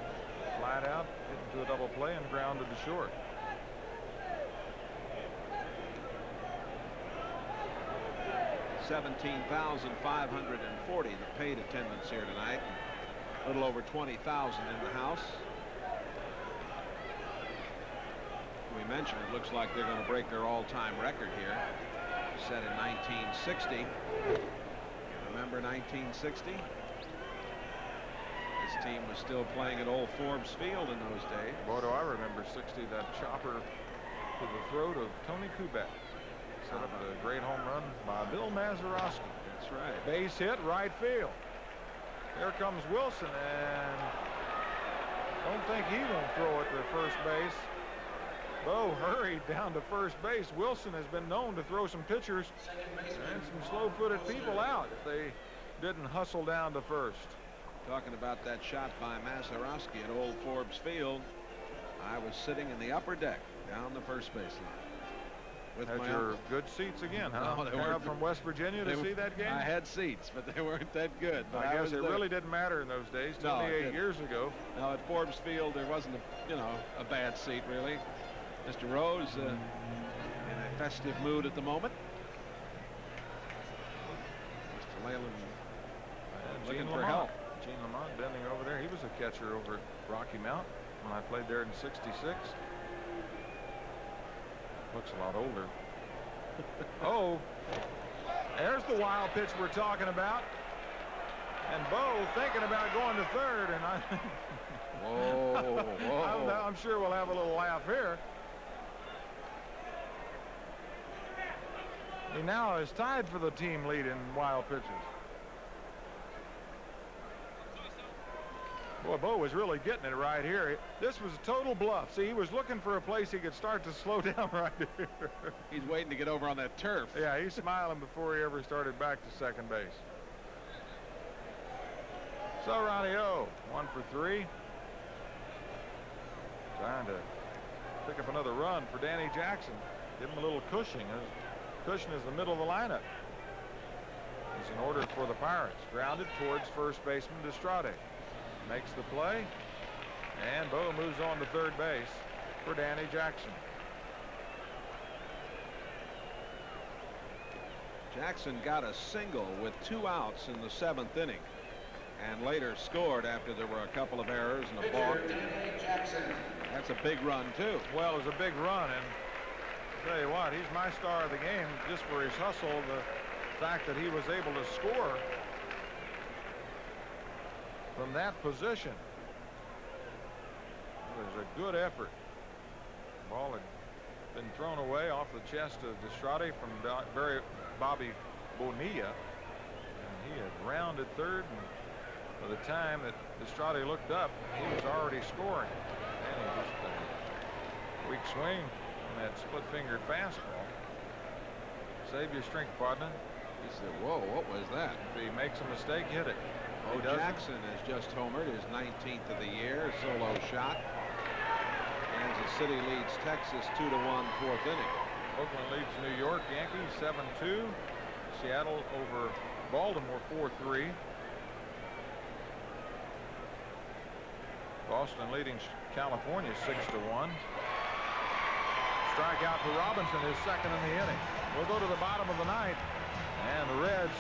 flat out, hit into a double play and grounded to short. $17,540 the paid attendance here tonight. A little over 20,000 in the house. We mentioned it looks like they're going to break their all-time record here, set in 1960. Remember 1960? This team was still playing at Old Forbes Field in those days. Boy, do I remember 60, that chopper to the throat of Tony Kubek. Set up a great home run by Bill Mazeroski. That's right. Base hit, right field. There comes Wilson, and don't think he won't throw it to first base. Bo hurried down to first base. Wilson has been known to throw some pitchers and some slow-footed people out if they didn't hustle down to first. Talking about that shot by Mazeroski at Old Forbes Field, I was sitting in the upper deck down the first base line. Had your good seats again, huh? No, they weren't weren't from West Virginia to see that game? I had seats, but they weren't that good. But I guess it really didn't matter in those days, 28 years ago. No, at Forbes Field, there wasn't a bad seat, really. Mr. Rose in a festive mood at the moment. Mr. Leyland looking for help. Gene Lamont bending over there. He was a catcher over at Rocky Mount when I played there in '66. Looks a lot older. Oh, there's the wild pitch we're talking about. And Bo thinking about going to third, and whoa. I'm sure we'll have a little laugh here. He now is tied for the team lead in wild pitches. Boy, Bo was really getting it right here. This was a total bluff. See, he was looking for a place he could start to slow down right here. He's waiting to get over on that turf. Yeah, he's smiling before he ever started back to second base. So Ronnie O, 1 for 3. Trying to pick up another run for Danny Jackson. Give him a little cushion. Cushion is the middle of the lineup. He's in order for the Pirates. Grounded towards first baseman Destrade. Makes the play. And Bo moves on to third base for Danny Jackson. Jackson got a single with 2 outs in the 7th inning. And later scored after there were a couple of errors and a balk. That's a big run, too. Well, it's a big run, and I'll tell you what, he's my star of the game just for his hustle, the fact that he was able to score from that position. It was a good effort. The ball had been thrown away off the chest of Destrade from Bobby Bonilla, and he had rounded third, and by the time that Destrade looked up, he was already scoring. And he just weak swing on that split-fingered fastball. Save your strength, partner. He said, whoa, what was that? If he makes a mistake, hit it. Oh, Jackson has just homered, his 19th of the year, solo shot. Kansas City leads Texas 2-1, 4th inning. Oakland leads New York Yankees 7-2. Seattle over Baltimore 4-3. Boston leading California 6-1. Strikeout for Robinson, his second in the inning. We'll go to the bottom of the ninth, and the Reds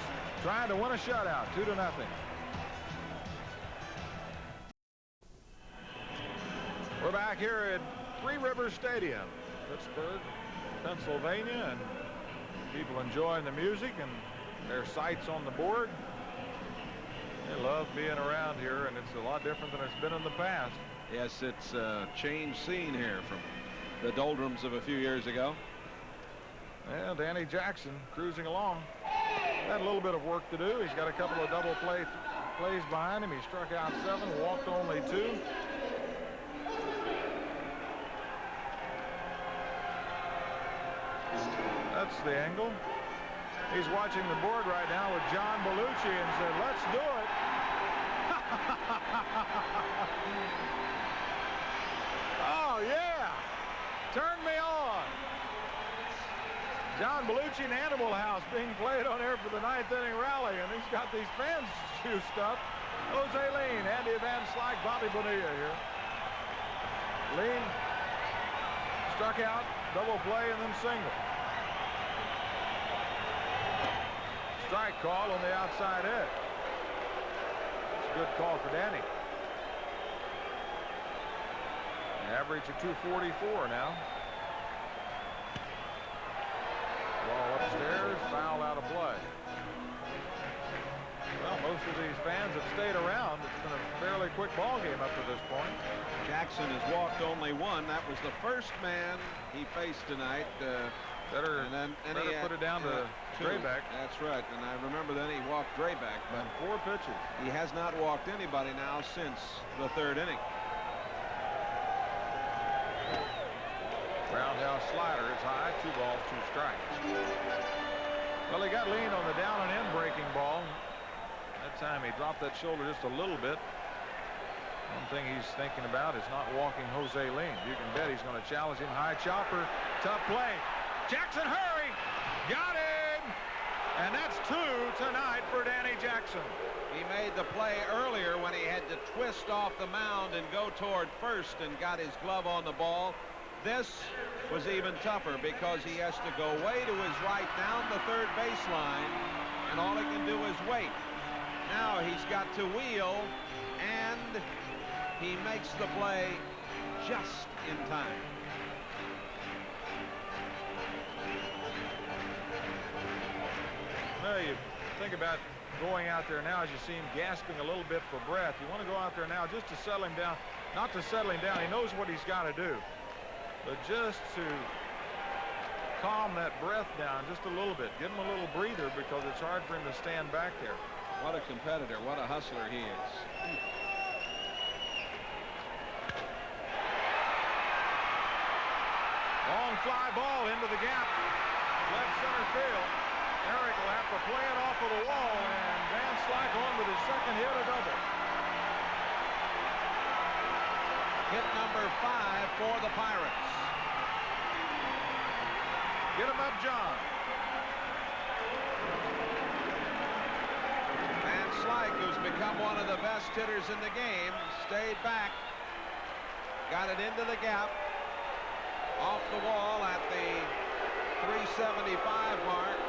trying to win a shutout, 2-0. We're back here at Three Rivers Stadium, Pittsburgh, Pennsylvania, and people enjoying the music and their sights on the board. They love being around here, and it's a lot different than it's been in the past. Yes, it's a changed scene here from the doldrums of a few years ago. And Danny Jackson cruising along. Had a little bit of work to do. He's got a couple of double plays behind him. He struck out 7, walked only 2. That's the angle. He's watching the board right now with John Belushi and said, let's do it. Oh, yeah. Turn me on. John Belushi and Animal House being played on air for the 9th inning rally, and he's got these fans juiced up. Jose Lean, Andy Van Slyke, Bobby Bonilla here. Lean struck out, double play, and then single. Strike call on the outside edge. It's a good call for Danny. Average of 244 now. Ball upstairs, foul out of play. Well, most of these fans have stayed around. It's been a fairly quick ball game up to this point. Jackson has walked only 1. That was the first man he faced tonight. Better put it down to Drayback. That's right, and I remember then he walked Drayback, but 4 pitches. He has not walked anybody now since the 3rd inning. Roundhouse slider is high, 2 balls, 2 strikes. Well, he got Lean on the down and in breaking ball. That time he dropped that shoulder just a little bit. One thing he's thinking about is not walking Jose Lean. You can bet he's going to challenge him. High chopper, tough play. Jackson, hurry! Got him! And that's 2 tonight for Danny Jackson. He made the play earlier when he had to twist off the mound and go toward first and got his glove on the ball. This was even tougher because he has to go way to his right down the third baseline, and all he can do is wait. Now he's got to wheel, and he makes the play just in time. Well, you think about going out there now as you see him gasping a little bit for breath. You want to go out there now just to settle him down. Not to settle him down. He knows what he's got to do. But just to calm that breath down just a little bit. Give him a little breather because it's hard for him to stand back there. What a competitor. What a hustler he is. Long fly ball into the gap. Left center field. Eric will have to play it off of the wall, and Van Slyke on with his second hit, a double. Hit number 5 for the Pirates. Get him up, John. Van Slyke, who's become one of the best hitters in the game, stayed back, got it into the gap, off the wall at the 375 mark,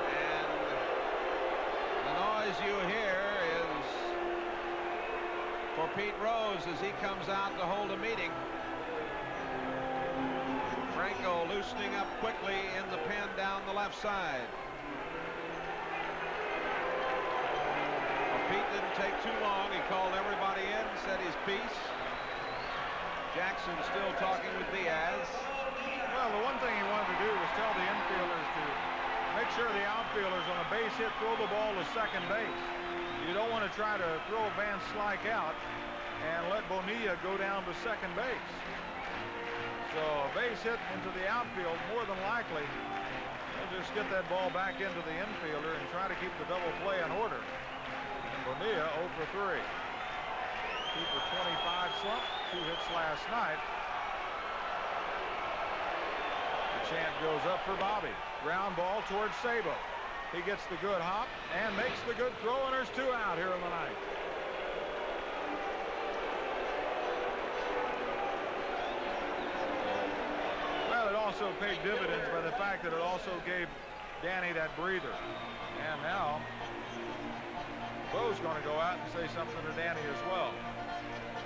and the noise you hear is for Pete Rose as he comes out to hold a meeting. Franco loosening up quickly in the pen down the left side. Well, Pete didn't take too long. He called everybody in, said his piece. Jackson still talking with Diaz. Well, the one thing he wanted to do was tell the infielders to make sure the outfielders on a base hit throw the ball to second base. You don't want to try to throw Van Slyke out and let Bonilla go down to second base. So a base hit into the outfield, more than likely, they'll just get that ball back into the infielder and try to keep the double play in order. And Bonilla 0 for 3. Keeper 25 slump, 2 hits last night. The chant goes up for Bobby. Ground ball towards Sabo. He gets the good hop and makes the good throw, and there's 2 out here in the ninth. Well, it also paid dividends by the fact that it also gave Danny that breather. And now Bo's going to go out and say something to Danny as well.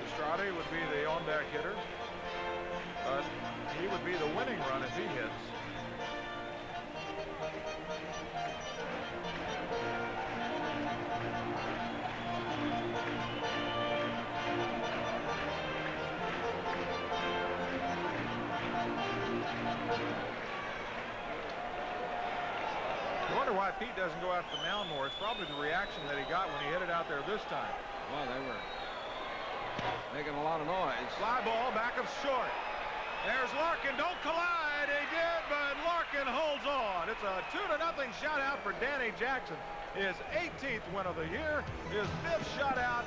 Estrada would be the on-deck hitter, but he would be the winning run if he hits. I wonder why Pete doesn't go out to the mound more. It's probably the reaction that he got when he hit it out there this time. Well, they were making a lot of noise. Fly ball back of short. There's Larkin. Don't collide. He did, but Larkin holds on. It's a 2-0 shutout for Danny Jackson. His 18th win of the year, his 5th shutout,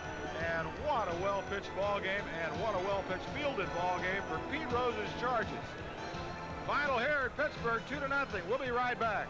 and what a well-pitched ball game, and what a well-pitched fielded ball game for Pete Rose's Chargers. Final here at Pittsburgh, 2-0. We'll be right back.